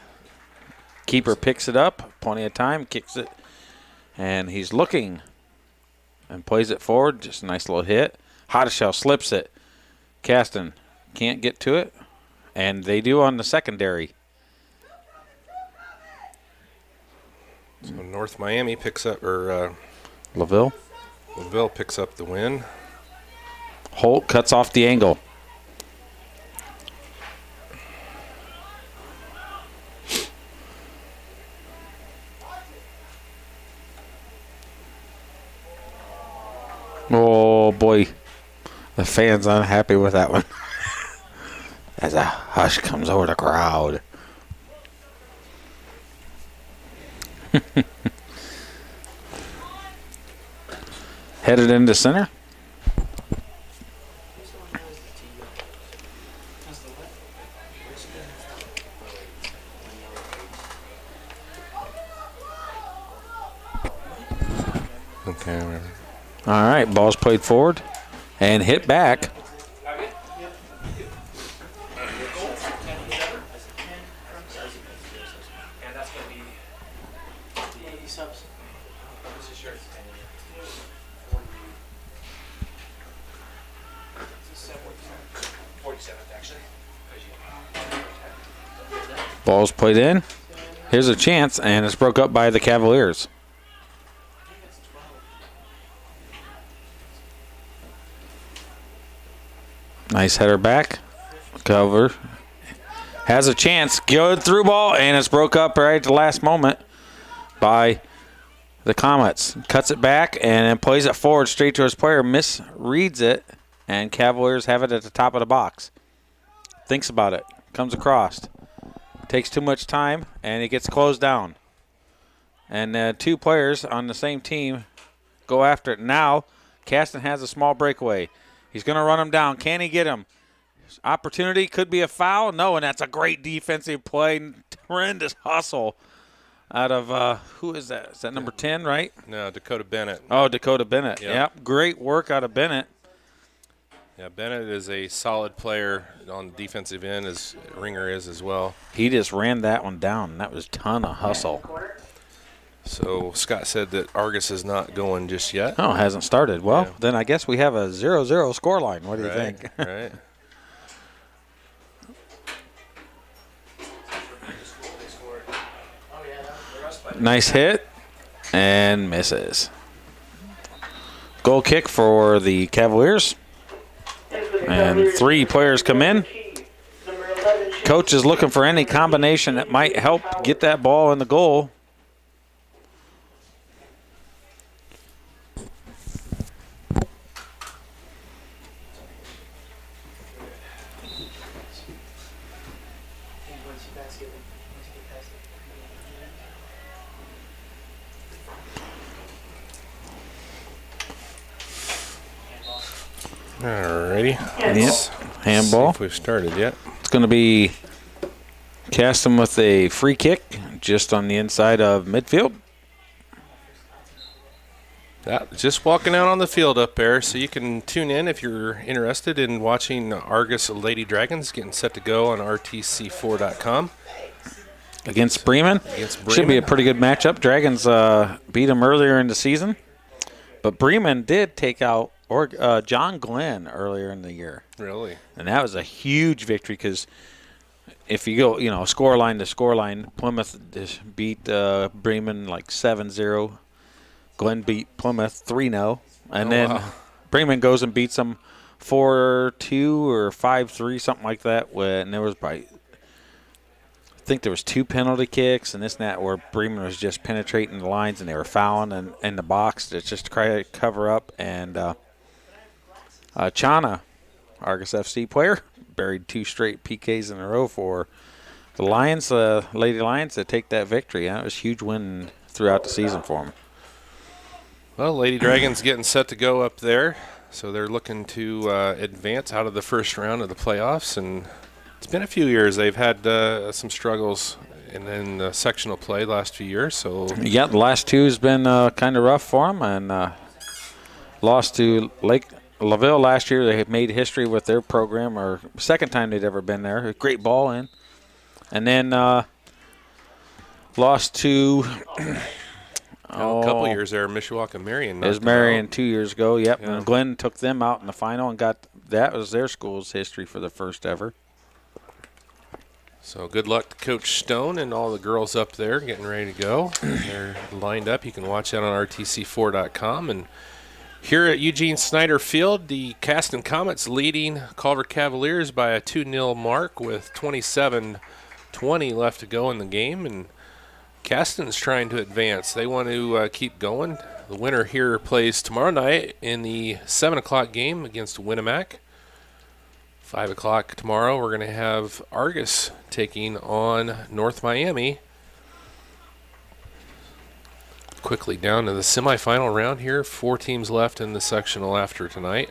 keeper picks it up. Plenty of time. Kicks it. And he's looking and plays it forward. Just a nice little hit. Hadashow slips it. Caston can't get to it. And they do on the secondary. So North Miami picks up, or LaVille picks up the win. Holt cuts off the angle. Oh, boy. The fans unhappy with that one. As a hush comes over the crowd. Headed into center. Okay, whatever. All right, ball's played forward and hit back. Ball's played in. Here's a chance, and it's broke up by the Cavaliers. Nice header back. Culver has a chance. Good through ball, and it's broke up right at the last moment by the Comets. Cuts it back and then plays it forward straight to his player. Misreads it, and Cavaliers have it at the top of the box. Thinks about it. Comes across. Takes too much time, and it gets closed down. And 2 players on the same team go after it. Now, Caston has a small breakaway. He's going to run him down. Can he get him? Opportunity, could be a foul. No, and that's a great defensive play. Tremendous hustle out of, who is that? Is that number 10, right? No, Dakota Bennett. Oh, Dakota Bennett. Yep. Yep. Great work out of Bennett. Yeah, Bennett is a solid player on the defensive end, as Ringer is as well. He just ran that one down. That was a ton of hustle. So Scott said that Argus is not going just yet. Oh, hasn't started. Well, Yeah. then I guess we have a 0-0 score line. What do you think? Right. Nice hit and misses. Goal kick for the Cavaliers. And 3 players come in. Coach is looking for any combination that might help get that ball in the goal. Alrighty. Yep. Handball. See if we've started yet. It's going to be Caston with a free kick just on the inside of midfield. Just walking out on the field up there, so you can tune in if you're interested in watching Argus Lady Dragons getting set to go on RTC4.com. Against Bremen. Against Should be a Bremen. pretty good matchup. Dragons beat them earlier in the season. But Bremen did take out John Glenn earlier in the year. Really? And that was a huge victory because if you go, score line to score line, Plymouth just beat Bremen like 7-0. Glenn beat Plymouth 3-0. And then wow. Bremen goes and beats them 4-2 or 5-3, something like that. And there was I think there was 2 penalty kicks and this and that where Bremen was just penetrating the lines and they were fouling and in the box to just try to cover up. And Chana, Argus FC player, buried 2 straight PKs in a row for the Lions, Lady Lions, to take that victory. That was a huge win throughout the season for them. Well, Lady Dragons getting set to go up there, so they're looking to advance out of the first round of the playoffs. And it's been a few years. They've had some struggles in sectional play last few years. So yeah, the last 2 has been kind of rough for them, and lost to Lake LaVille last year. They had made history with their program, or second time they'd ever been there. A great ball in. And then lost to a couple years there, Mishawaka Marion. It was Marion 2 years ago, yep. Yeah. And Glenn took them out in the final and that was their school's history for the first ever. So good luck to Coach Stone and all the girls up there getting ready to go. They're lined up. You can watch that on RTC4.com. And here at Eugene Snyder Field, the Caston Comets leading Culver Cavaliers by a 2-0 mark with 27-20 left to go in the game. And Caston's trying to advance. They want to keep going. The winner here plays tomorrow night in the 7 o'clock game against Winnemac. 5 o'clock tomorrow, we're going to have Argus taking on North Miami. Quickly down to the semifinal round here. 4 teams left in the sectional after tonight.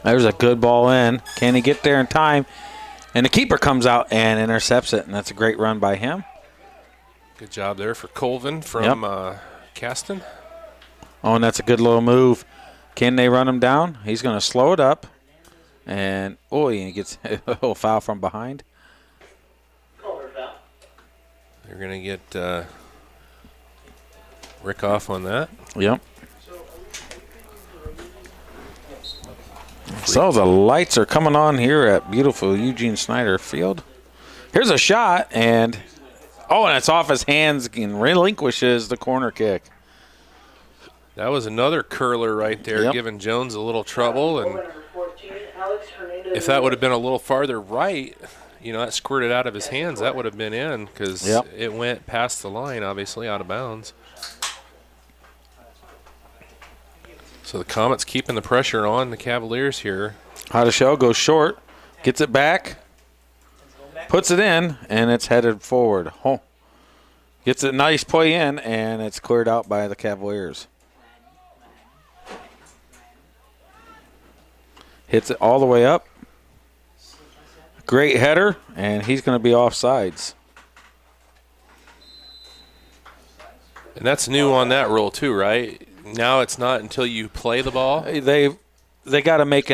There's a good ball in. Can he get there in time? And the keeper comes out and intercepts it, and that's a great run by him. Good job there for Colvin from Caston. Oh, and that's a good little move. Can they run him down? He's going to slow it up. And, he gets a little foul from behind. They're going to get Rick off on that. Yep. So the lights are coming on here at beautiful Eugene Snyder Field. Here's a shot, and it's off his hands and relinquishes the corner kick. That was another curler right there, Yep. giving Jones a little trouble. And if that would have been a little farther right, that squirted out of his hands, that would have been in because Yep. it went past the line, obviously, out of bounds. So the Comets keeping the pressure on the Cavaliers here. Hadashell goes short, gets it back, puts it in, and it's headed forward. Oh. Gets a nice play in, and it's cleared out by the Cavaliers. Hits it all the way up. Great header, and he's going to be offsides. And that's new on that rule too, right? Now it's not until you play the ball. They got to make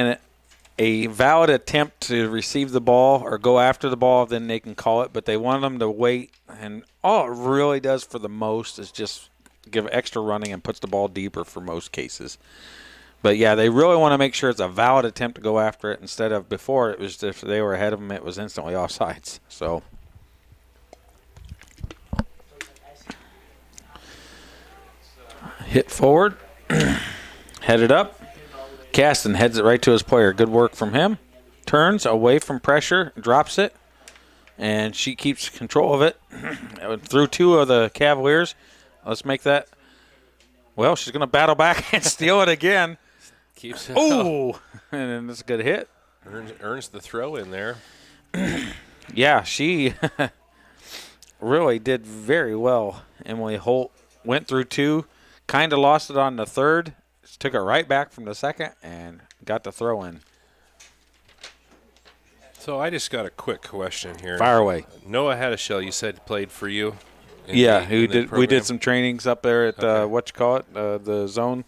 a valid attempt to receive the ball or go after the ball, then they can call it. But they want them to wait, and all it really does for the most is just give extra running and puts the ball deeper for most cases. But, yeah, they really want to make sure it's a valid attempt to go after it instead of before it was if they were ahead of them, it was instantly offsides. So hit forward, headed up. Caston heads it right to his player. Good work from him. Turns away from pressure, drops it, and she keeps control of it. Through two of the Cavaliers. Let's make that. Well, she's going to battle back and steal it again. Keeps it. Oh, and it's a good hit. Earns the throw in there. Yeah, she really did very well. Emily Holt went through two, kind of lost it on the third, took it right back from the second, and got the throw in. So I just got a quick question here. Fire away. Noah Hadashell, you said played for you. Yeah, in the we program? did some trainings up there at the zone.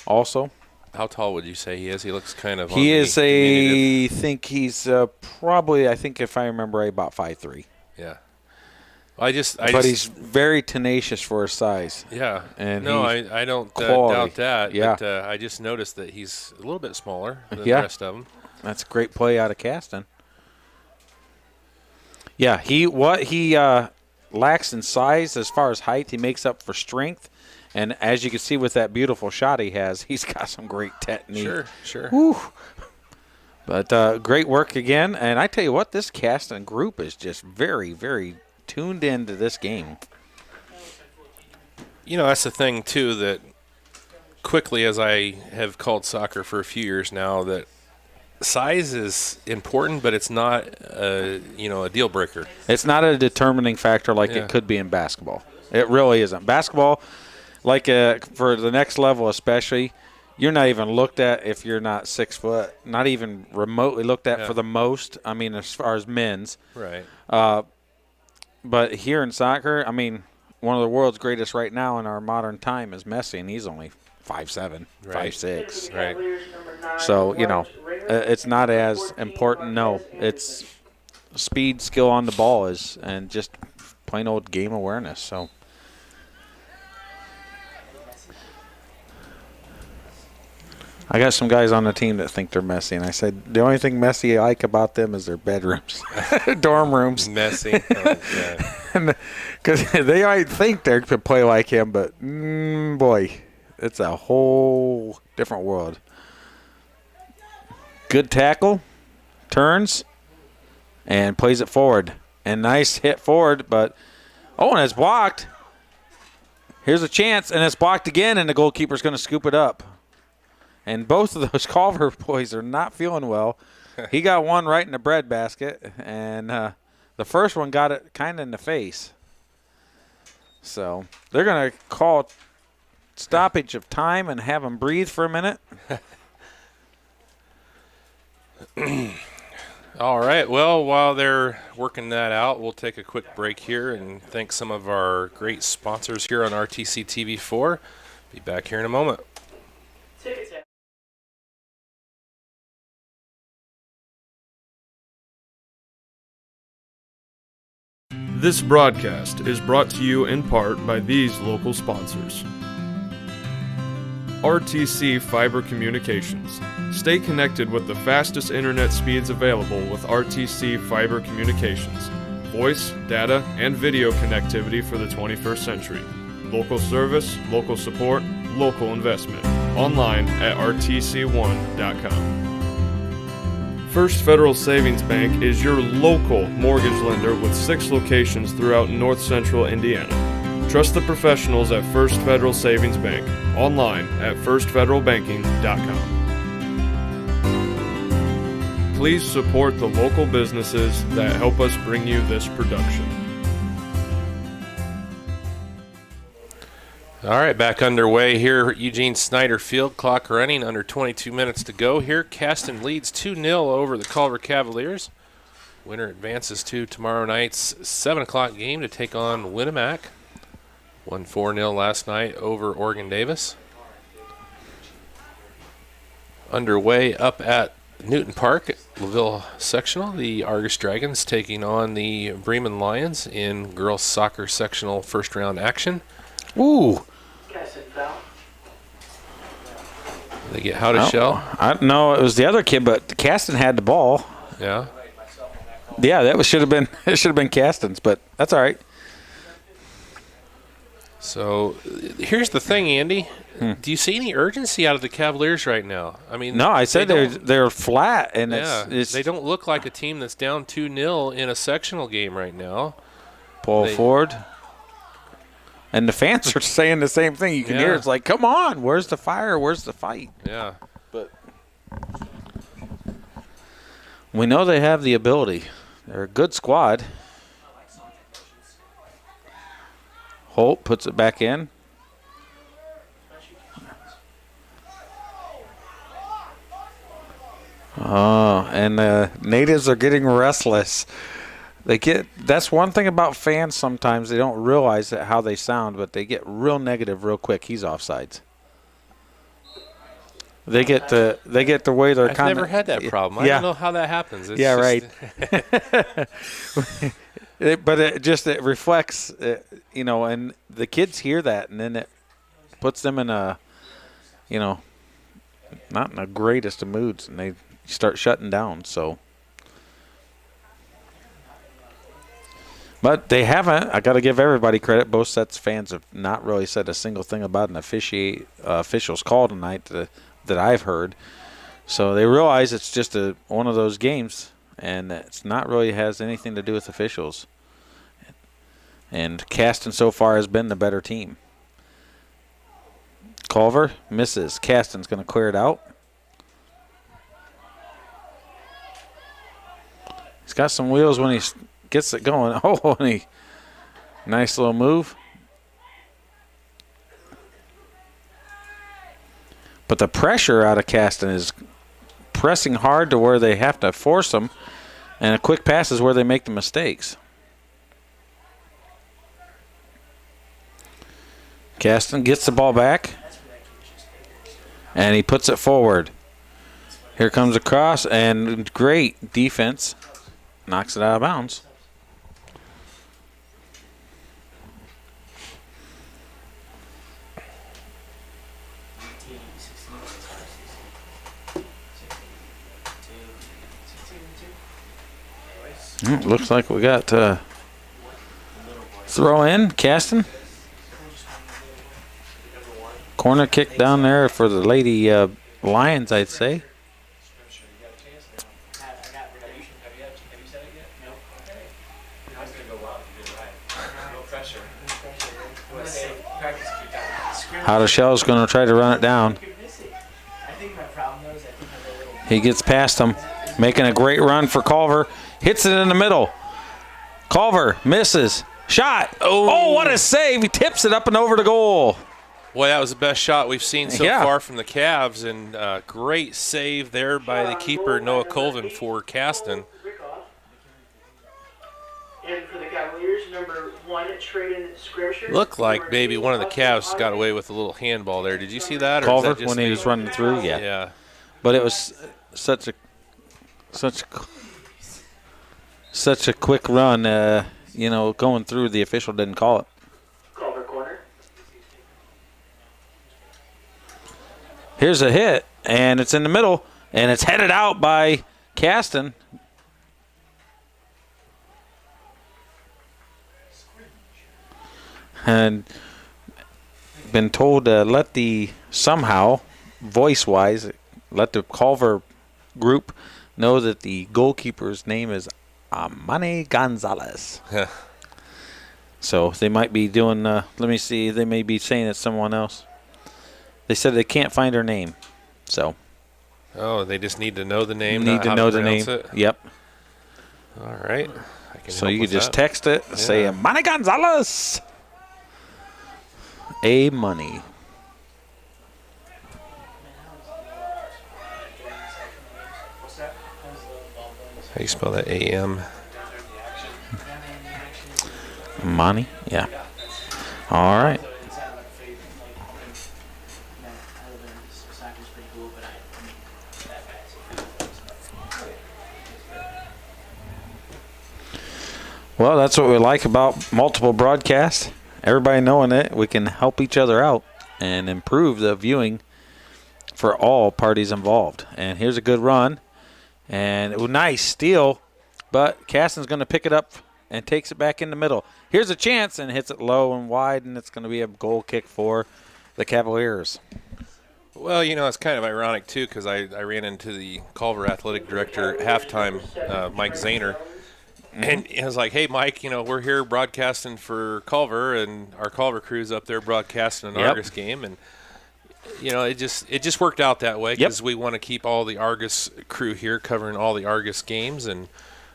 Also, how tall would you say he is? He looks kind of. He is diminutive. think he's probably. I think if I remember right, about 5'3". Yeah. But he's very tenacious for his size. Yeah. And no, I don't doubt that. Yeah. But I just noticed that he's a little bit smaller than Yeah. the rest of them. That's a great play out of Caston. Yeah, he lacks in size as far as height, he makes up for strength. And as you can see with that beautiful shot he has, he's got some great technique. Sure. Whew. But great work again. And I tell you what, this Caston group is just very, very tuned into this game. You know, that's the thing, too, that quickly as I have called soccer for a few years now, that size is important, but it's not a deal breaker. It's not a determining factor like it could be in basketball. It really isn't. Basketball, like for the next level especially, you're not even looked at if you're not 6 foot, not even remotely looked at for the most. I mean, as far as men's. Right. But here in soccer, I mean, one of the world's greatest right now in our modern time is Messi, and he's only 5'7", Right. 5'6". Right. So, it's not as important. No, it's speed, skill on the ball and just plain old game awareness. So. I got some guys on the team that think they're messy, and I said the only thing messy I like about them is their bedrooms, dorm rooms. Messy. Because they might think they could play like him, but boy, it's a whole different world. Good tackle, turns, and plays it forward. And nice hit forward, but and it's blocked. Here's a chance, and it's blocked again, and the goalkeeper's going to scoop it up. And both of those Culver boys are not feeling well. He got one right in the breadbasket, and the first one got it kind of in the face. So they're going to call stoppage of time and have him breathe for a minute. All right. Well, while they're working that out, we'll take a quick break here and thank some of our great sponsors here on RTC TV4. Be back here in a moment. This broadcast is brought to you in part by these local sponsors. RTC Fiber Communications. Stay connected with the fastest internet speeds available with RTC Fiber Communications. Voice, data, and video connectivity for the 21st century. Local service, local support, local investment. Online at rtc1.com. First Federal Savings Bank is your local mortgage lender with 6 locations throughout north central Indiana. Trust the professionals at First Federal Savings Bank. Online at firstfederalbanking.com. Please support the local businesses that help us bring you this production. All right, back underway here at Eugene Snyder Field. Clock running, under 22 minutes to go here. Caston leads 2-0 over the Culver Cavaliers. Winner advances to tomorrow night's 7 o'clock game to take on Winnemac. Won 4-0 last night over Oregon Davis. Underway up at Newton Park, LaVille Sectional. The Argus Dragons taking on the Bremen Lions in girls soccer sectional first round action. Ooh. They get how to shell. No, it was the other kid, but Caston had the ball. Yeah. Yeah, that should have been Caston's, but that's all right. So here's the thing, Andy. Do you see any urgency out of the Cavaliers right now? I mean, no, I said they're flat, and it's they don't look like a team that's down 2-0 in a sectional game right now. Paul Ford. And the fans are saying the same thing. You can hear it's like, come on, where's the fire? Where's the fight? Yeah. But we know they have the ability. They're a good squad. Holt puts it back in. Oh, and the natives are getting restless. That's one thing about fans sometimes. They don't realize how they sound, but they get real negative real quick. He's offsides. They get the way they're I've kind of. never had that problem. I don't know how that happens. It's right. But it reflects, and the kids hear that, and then it puts them in a, not in the greatest of moods, and they start shutting down. So, but they haven't. I got to give everybody credit. Both sets of fans have not really said a single thing about an official's call tonight that I've heard. So they realize it's just one of those games, and it's not really has anything to do with officials. And Caston so far has been the better team. Culver misses. Caston's going to clear it out. He's got some wheels when he gets it going. Oh, and nice little move. But the pressure out of Caston is pressing hard to where they have to force them, and a quick pass is where they make the mistakes. Caston gets the ball back, and he puts it forward. Here comes a cross, and great defense. Knocks it out of bounds. Looks like we got throw in, Caston. Corner kick down there for the Lady Lions, I'd say. How Shell's going to try to run it down. He gets past him, making a great run for Culver. Hits it in the middle. Culver misses. Shot. Oh, what a save. He tips it up and over the goal. Boy, that was the best shot we've seen so far from the Cavs, and great save there by the keeper, Noah Colvin, for Caston. And for the Cavaliers, number 1, Traden Scrimsher. Looked like maybe one of the Cavs got away with a little handball there. Did you see that? Or Culver, is that just when he was running through, Yeah. But it was such a quick run, going through. The official didn't call it. Culver corner. Here's a hit, and it's in the middle, and it's headed out by Caston. And been told to let voice-wise, let the Culver group know that the goalkeeper's name is Amani Gonzalez. So they might be doing, let me see, they may be saying it's someone else. They said they can't find her name. So. Oh, they just need to know the name. Need not to how know the pronounce name. It? Yep. All right. I can So help you with could just that. text it, say, Yeah. Money Gonzalez. A money. What's that? How do you spell that? A-M? Money? Yeah. All right. It's had like a favorite, like pumping. Man, other than soccer's pretty cool, but I mean, that bad. Well, that's what we like about multiple broadcasts. Everybody knowing it, we can help each other out and improve the viewing for all parties involved. And here's a good run. And nice steal, but Caston's going to pick it up and takes it back in the middle. Here's a chance and hits it low and wide, and it's going to be a goal kick for the Cavaliers. Well, it's kind of ironic, too, because I ran into the Culver athletic director at halftime, Mike Zahner. And I was like, hey, Mike, we're here broadcasting for Culver, and our Culver crew's up there broadcasting an Argus game. And, it just worked out that way because we want to keep all the Argus crew here covering all the Argus games. And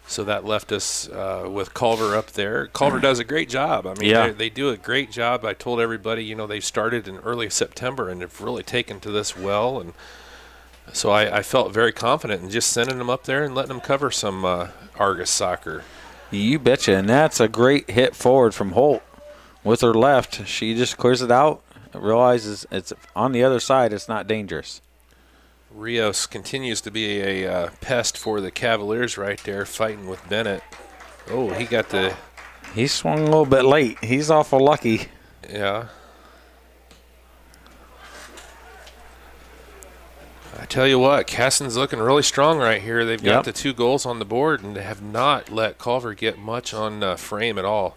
so that left us with Culver up there. Culver does a great job. I mean, they do a great job. I told everybody, they started in early September and have really taken to this well. And so I felt very confident in just sending them up there and letting them cover some Argus soccer. You betcha. And that's a great hit forward from Holt with her left. She just clears it out, realizes it's on the other side. It's not dangerous. Rios continues to be a pest for the Cavaliers right there, fighting with Bennett. Oh, He swung a little bit late. He's awful lucky. Yeah. I tell you what, Caston's looking really strong right here. They've got the 2 goals on the board and they have not let Culver get much on frame at all.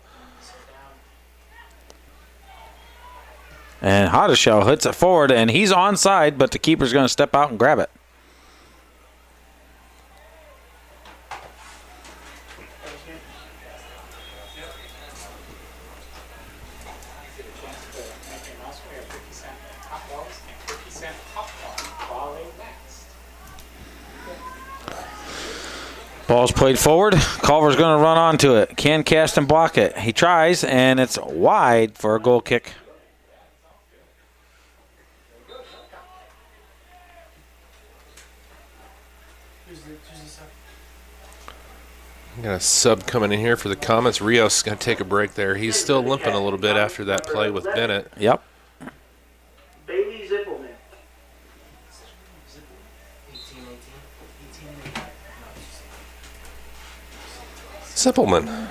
And Hoddeshell hits it forward, and he's onside, but the keeper's going to step out and grab it. Ball's played forward. Culver's going to run onto it. Can Caston block it? He tries, and it's wide for a goal kick. Got a sub coming in here for the Comets. Rios is going to take a break there. He's still limping a little bit after that play with Bennett. Yep. Bailey Zippelman. Sippelman.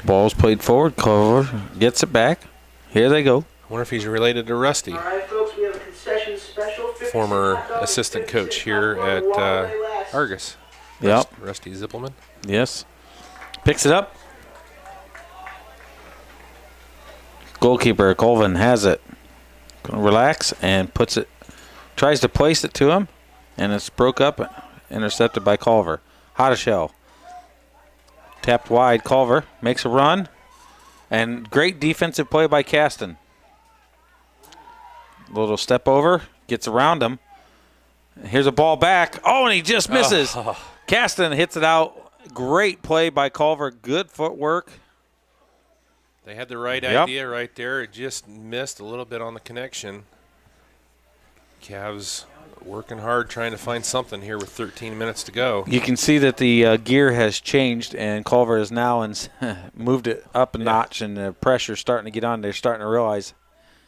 Ball's played forward. Culver gets it back. Here they go. I wonder if he's related to Rusty, All right, folks, we have a concession special. 50 former hot dogs, assistant 50 coach here hot at dog, while they last. Argus. Yep. Rusty Zippelman. Yes. Picks it up. Goalkeeper Colvin has it. Gonna relax and puts it. Tries to place it to him, and it's broke up. Intercepted by Culver. Hoddeshell. Tapped wide. Culver makes a run. And great defensive play by Caston. Little step over. Gets around him. Here's a ball back. Oh, and he just misses. Caston hits it out. Great play by Culver. Good footwork. They had the right idea right there. It just missed a little bit on the connection. Cavs working hard trying to find something here with 13 minutes to go. You can see that the gear has changed, and Culver has now moved it up a notch, and the pressure's starting to get on. They're starting to realize,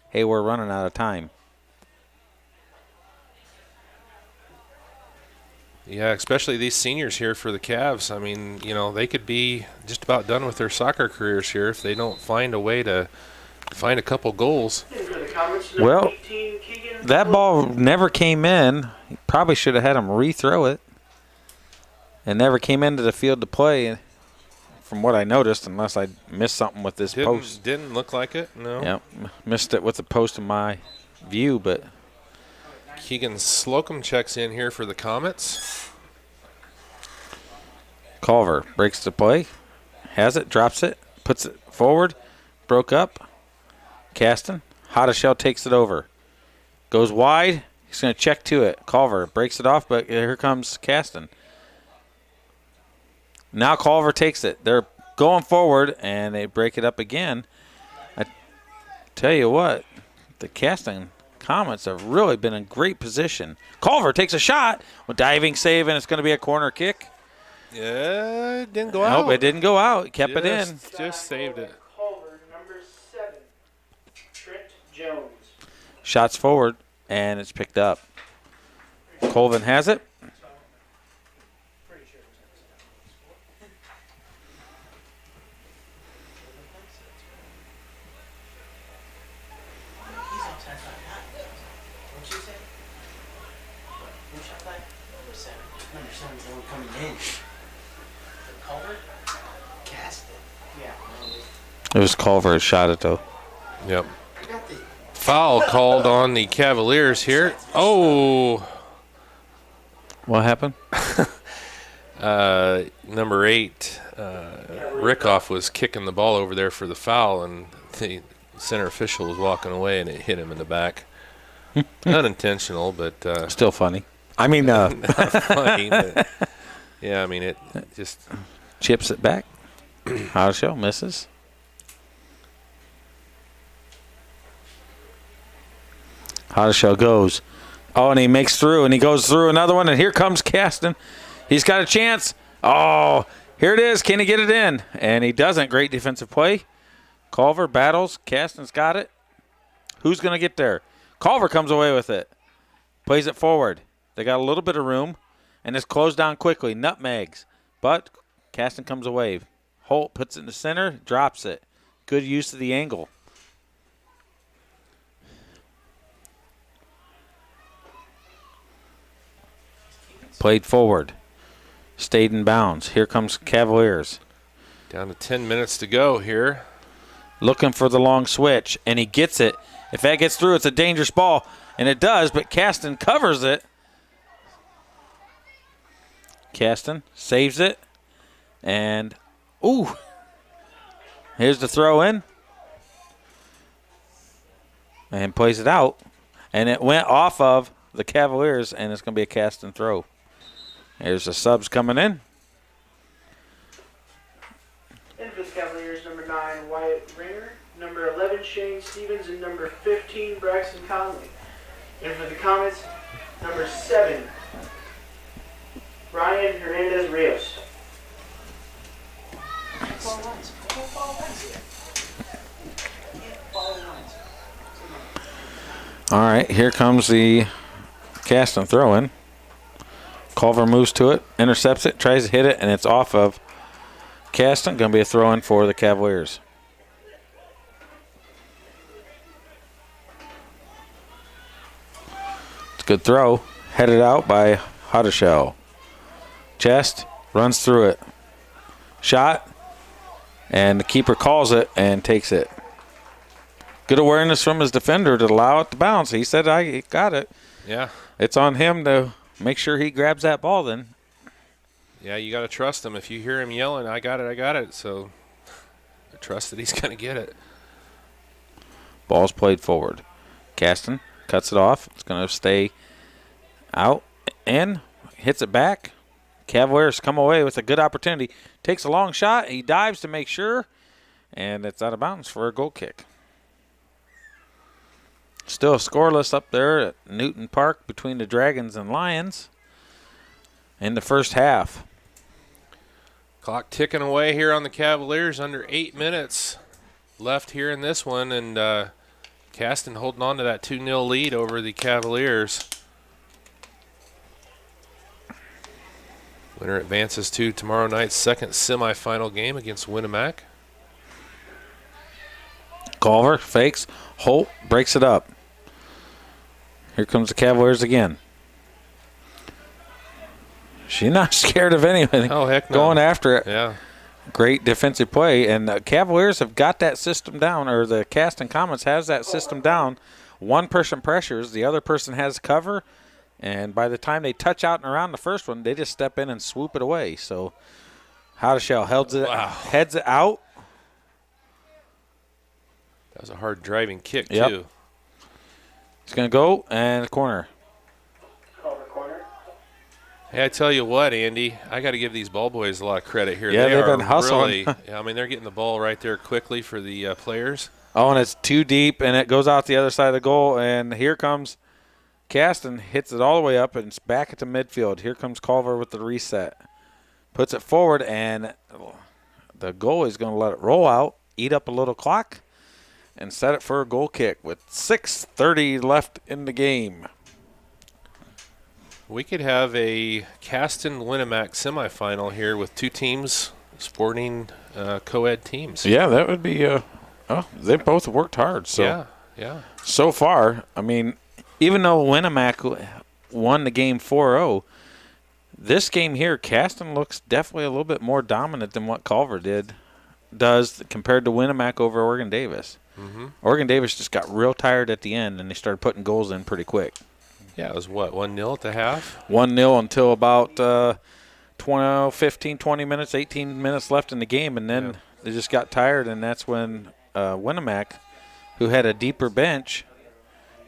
hey, we're running out of time. Yeah, especially these seniors here for the Cavs. I mean, they could be just about done with their soccer careers here if they don't find a way to find a couple goals. Well, that ball never came in. He probably should have had him rethrow it. It never came into the field to play, from what I noticed, unless I missed something with this post. Didn't look like it, no. Yep, missed it with the post in my view, but Keegan Slocum checks in here for the Comets. Culver breaks the play, has it, drops it, puts it forward. broke up. Caston. Hottishell takes it over. Goes wide. He's going to check to it. Culver breaks it off, but here comes Caston. Now Culver takes it. They're going forward, and they break it up again. I tell you what, the Caston Comets have really been in great position. Culver takes a shot with diving save, and it's going to be a corner kick. Yeah, it didn't go out. Nope, it didn't go out. It kept it in. Just saved it. Culver, number 7, Trent Jones. Shots forward, and it's picked up. Colvin has it. Pretty sure it was he's outside by that. What'd you say? Who shot that? Number 7. Number 7's the one coming in. Culver? Caston. Yeah. It was Culver who shot it, though. Yep. I got the Foul called on the Cavaliers here. Oh, What happened? number 8, Rickoff was kicking the ball over there for the foul, and the center official was walking away, and it hit him in the back. Unintentional, but Still funny. I mean, funny. But, yeah, I mean, it just chips it back. Hottishell misses. Hottishell goes. Oh, and he makes through, and he goes through another one, and here comes Caston. He's got a chance. Oh, here it is. Can he get it in? And he doesn't. Great defensive play. Culver battles. Caston's got it. Who's going to get there? Culver comes away with it. Plays it forward. They got a little bit of room, and it's closed down quickly. Nutmegs. But Caston comes away. Holt puts it in the center, drops it. Good use of the angle. Played forward. Stayed in bounds. Here comes Cavaliers. down to 10 minutes to go here. Looking for the long switch, and he gets it. If that gets through, it's a dangerous ball, and it does, but Caston covers it. Caston saves it, and, ooh, here's the throw in, and plays it out, and it went off of the Cavaliers, and it's going to be a Caston throw. Here's the subs coming in. And for the Cavaliers, number 9, Wyatt Ringer. Number 11, Shane Stevens. And number 15, Braxton Conley. And for the Comets, number 7, Ryan Hernandez Rios. Follow lines. Follow lines here. Can't follow lines. All right, here comes the Caston throw-in. Culver moves to it, intercepts it, tries to hit it, and it's off of Caston. Going to be a throw-in for the Cavaliers. It's a good throw. Headed out by Hottishell. Chest, runs through it. Shot, and the keeper calls it and takes it. Good awareness from his defender to allow it to bounce. He said, I got it. Yeah. It's on him to make sure he grabs that ball then. Yeah, you got to trust him. If you hear him yelling, I got it. So trust that he's going to get it. Ball's played forward. Caston cuts it off. It's going to stay out and hits it back. Cavaliers come away with a good opportunity. Takes a long shot. He dives to make sure, and it's out of bounds for a goal kick. Still scoreless up there at Newton Park between the Dragons and Lions in the first half. Clock ticking away here on the Cavaliers. Under 8 minutes left here in this one, and Caston holding on to that 2-0 lead over the Cavaliers. Winner advances to tomorrow night's second semifinal game against Winamac. Culver fakes. Holt breaks it up. Here comes the Cavaliers again. She's not scared of anything. Oh, heck no. Going after it. Yeah. Great defensive play. And the Cavaliers have got that system down, or the Caston Comets has that system down. One person pressures, the other person has cover. And by the time they touch out and around the first one, they just step in and swoop it away. So Hottishell heads it out. was a hard driving kick, Yep. too. He's going to go and corner. Culver corner. Hey, I tell you what, Andy, I got to give these ball boys a lot of credit here. Yeah, they they've are been hustling. Really, I mean, they're getting the ball right there quickly for the players. Oh, and it's too deep, and it goes out the other side of the goal, and here comes Caston, hits it all the way up, and it's back at the midfield. Here comes Culver with the reset. Puts it forward, and the goalie is going to let it roll out, eat up a little clock, and set it for a goal kick with 6:30 left in the game. We could have a Caston-Winnemac semifinal here with two teams sporting co-ed teams. Yeah, that would be they both worked hard. So Yeah. So far, I mean, even though Winnemac won the game 4-0, this game here, Caston looks definitely a little bit more dominant than what Culver does compared to Winnemac over Oregon Davis. Mm-hmm. Oregon Davis just got real tired at the end, and they started putting goals in pretty quick. Yeah, it was what, 1-0 at the half? 1-0 until about 20 minutes, 18 minutes left in the game, and then they just got tired, and that's when Winnemac, who had a deeper bench,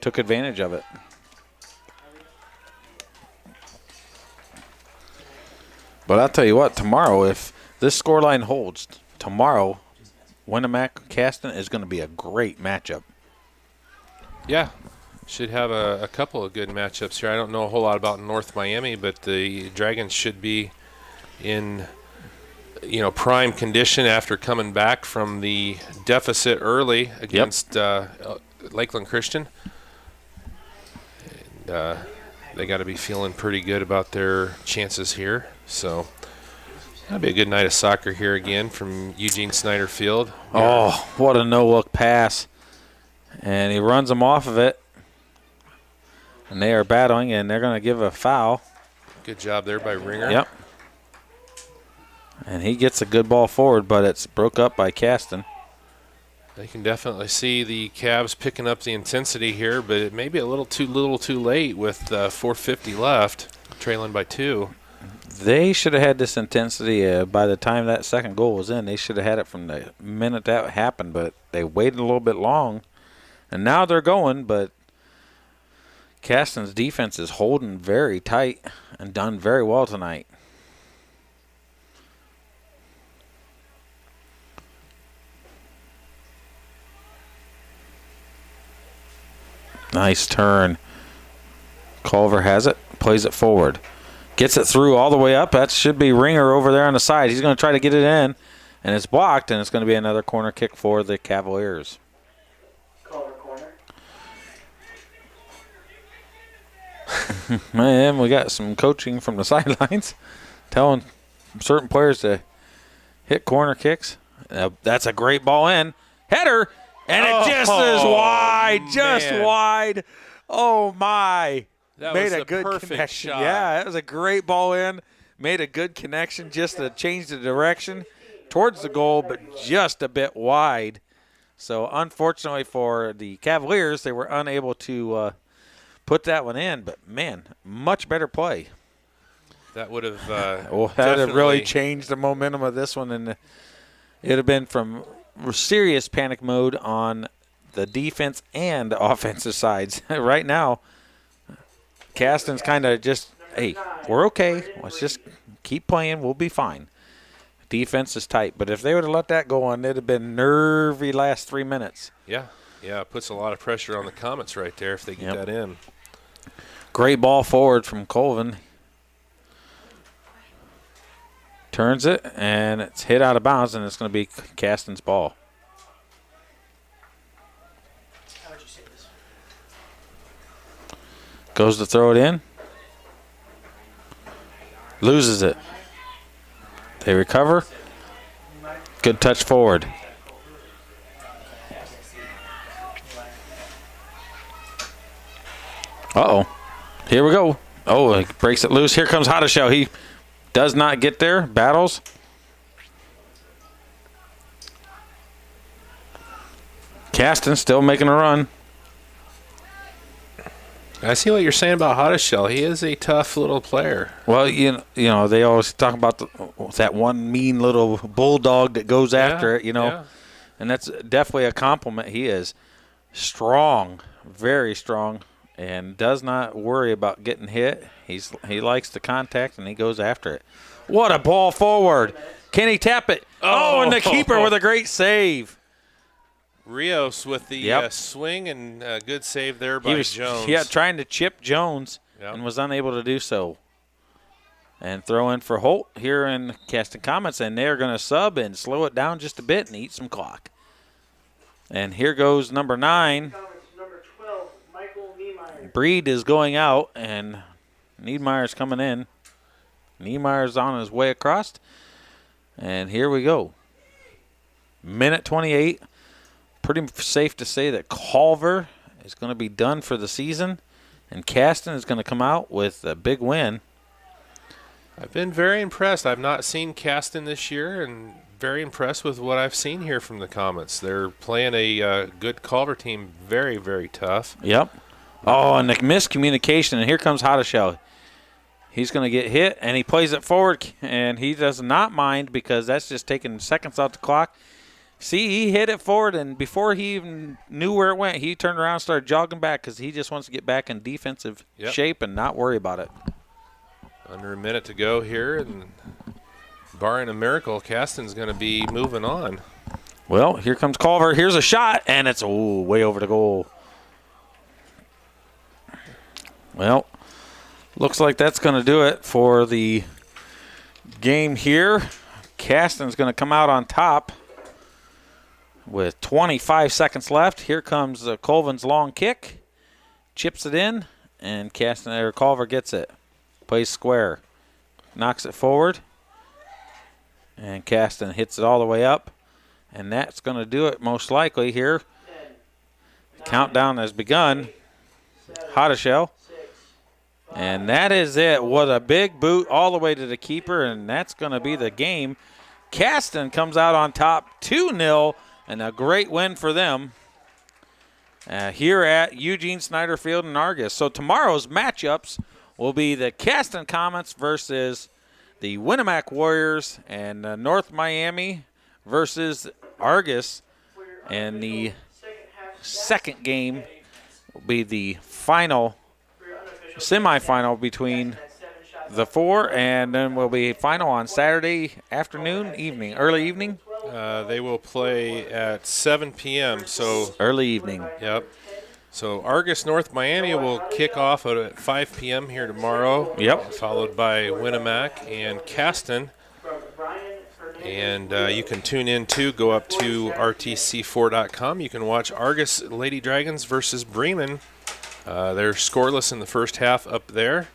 took advantage of it. But I'll tell you what, tomorrow, if this scoreline holds, tomorrow, Winnemac-Caston is going to be a great matchup. Yeah. Should have a couple of good matchups here. I don't know a whole lot about North Miami, but the Dragons should be in prime condition after coming back from the deficit early against Lakeland Christian. And they got to be feeling pretty good about their chances here. So that'll be a good night of soccer here again from Eugene Snyder Field. Oh, what a no-look pass. And he runs them off of it. And they are battling, and they're going to give a foul. Good job there by Ringer. Yep. And he gets a good ball forward, but it's broke up by Caston. They can definitely see the Cavs picking up the intensity here, but it may be a little too late with 4:50 left, trailing by 2. They should have had this intensity by the time that second goal was in. They should have had it from the minute that happened, but they waited a little bit long. And now they're going, but Caston's defense is holding very tight and done very well tonight. Nice turn. Culver has it, plays it forward. Gets it through all the way up. That should be Ringer over there on the side. He's going to try to get it in, and it's blocked, and it's going to be another corner kick for the Cavaliers. Culver corner. Man, we got some coaching from the sidelines telling certain players to hit corner kicks. That's a great ball in. Header, and it just is wide, just wide. Oh, my. That Made was a the good perfect connection. shot. Yeah, it was a great ball in. Made a good connection just to change the direction towards the goal, but just a bit wide. So, unfortunately for the Cavaliers, they were unable to put that one in. But, man, much better play. That would have that would have really changed the momentum of this one. And it would have been from serious panic mode on the defense and offensive sides. Right now, Caston's kind of just, hey, we're okay. Let's just keep playing. We'll be fine. Defense is tight. But if they would have let that go on, it'd have been nervy last 3 minutes. Yeah, it puts a lot of pressure on the Comets right there if they get that in. Great ball forward from Colvin. Turns it, and it's hit out of bounds, and it's going to be Caston's ball. How would you say this? Goes to throw it in. Loses it. They recover. Good touch forward. Uh-oh. Here we go. Oh, he breaks it loose. Here comes Hottishell. He does not get there. Battles. Caston still making a run. I see what you're saying about Hottishell. He is a tough little player. Well, you know, they always talk about that one mean little bulldog that goes after it, you know. Yeah. and that's definitely a compliment. He is strong, very strong, and does not worry about getting hit. He likes the contact, and he goes after it. What a ball forward. Can he tap it? Oh, and the keeper with a great save. Rios with the swing and good save there by Jones. Yeah, trying to chip Jones and was unable to do so. And throw in for Holt here in Caston Comets, and they're going to sub and slow it down just a bit and eat some clock. And here goes number 9. Number 12, Michael Niemeyer. Breed is going out, and Niedmeyer's coming in. Niedmeyer's on his way across. And here we go. Minute 28. Pretty safe to say that Culver is going to be done for the season, and Caston is going to come out with a big win. I've been very impressed. I've not seen Caston this year, and very impressed with what I've seen here from the Comets. They're playing a good Culver team, very, very tough. Yep. Oh, and the miscommunication, and here comes Hotteshell. He's going to get hit, and he plays it forward, and he does not mind because that's just taking seconds off the clock. See, he hit it forward, and before he even knew where it went, he turned around and started jogging back because he just wants to get back in defensive shape and not worry about it. Under a minute to go here, and barring a miracle, Caston's going to be moving on. Well, here comes Culver. Here's a shot, and it's way over the goal. Well, looks like that's going to do it for the game here. Caston's going to come out on top with 25 seconds left. Here comes Colvin's long kick. Chips it in, and Culver gets it. Plays square. Knocks it forward. And Caston hits it all the way up. And that's going to do it most likely here. The countdown has begun. Hotteshell. And that is it. What a big boot all the way to the keeper, and that's going to be the game. Caston comes out on top 2-0, and a great win for them here at Eugene Snyder Field in Argus. So tomorrow's matchups will be the Caston Comets versus the Winnemac Warriors, and North Miami versus Argus. And the second game will be the semifinal between the four, and then will be final on Saturday early evening. They will play at 7 p.m. So early evening. Yep. So Argus North Miami will kick off at 5 p.m. here tomorrow. Yep. Followed by Winnemac and Caston. And you can tune in too. Go up to rtc4.com. You can watch Argus Lady Dragons versus Bremen. They're scoreless in the first half up there.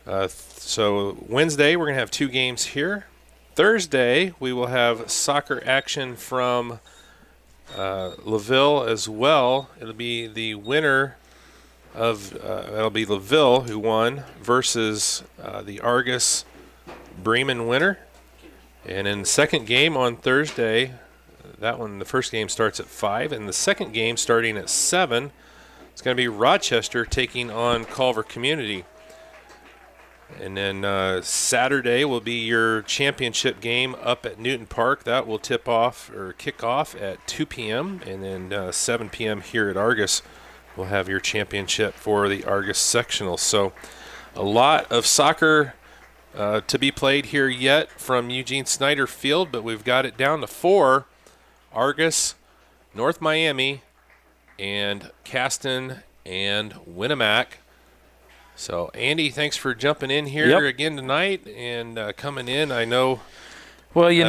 So Wednesday we're going to have 2 games here. Thursday we will have soccer action from LaVille as well. It'll be the winner of it'll be LaVille who won versus the Argus Bremen winner. And in the second game on Thursday, the first game starts at 5, and the second game starting at 7. It's going to be Rochester taking on Culver Community. And then Saturday will be your championship game up at Newton Park. That will kick off at 2 p.m. And then 7 p.m. here at Argus we'll have your championship for the Argus Sectional. So a lot of soccer to be played here yet from Eugene Snyder Field, but we've got it down to 4. Argus, North Miami, and Caston and Winnemac. So, Andy, thanks for jumping in here again tonight and coming in. I know. Well, you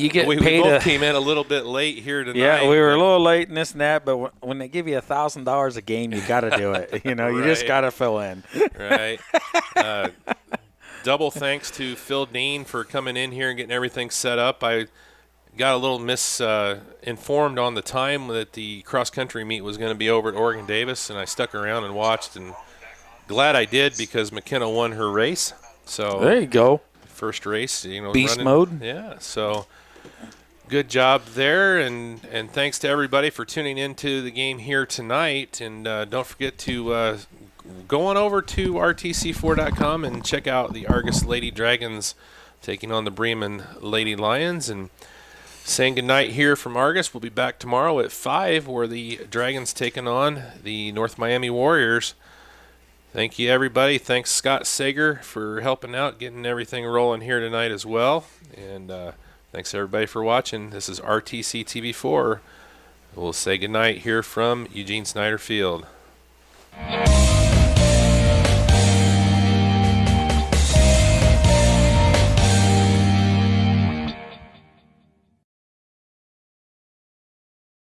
get we paid. We both came in a little bit late here tonight. Yeah, we were a little late in this and that, but when they give you $1,000 a game, you got to do it. You just got to fill in. Right. Double thanks to Phil Dean for coming in here and getting everything set up. I got a little misinformed on the time that the cross-country meet was going to be over at Oregon Davis, and I stuck around and watched, and glad I did because McKenna won her race. So there you go. First race, beast running, mode. Yeah, so good job there, and thanks to everybody for tuning into the game here tonight. And don't forget to go on over to rtc4.com and check out the Argus Lady Dragons taking on the Bremen Lady Lions. And Saying goodnight here from Argus. We'll be back tomorrow at 5 where the Dragons taking on the North Miami Warriors. Thank you, everybody. Thanks, Scott Sager, for helping out, getting everything rolling here tonight as well. And thanks, everybody, for watching. This is RTC TV4. We'll say goodnight here from Eugene Snyder Field.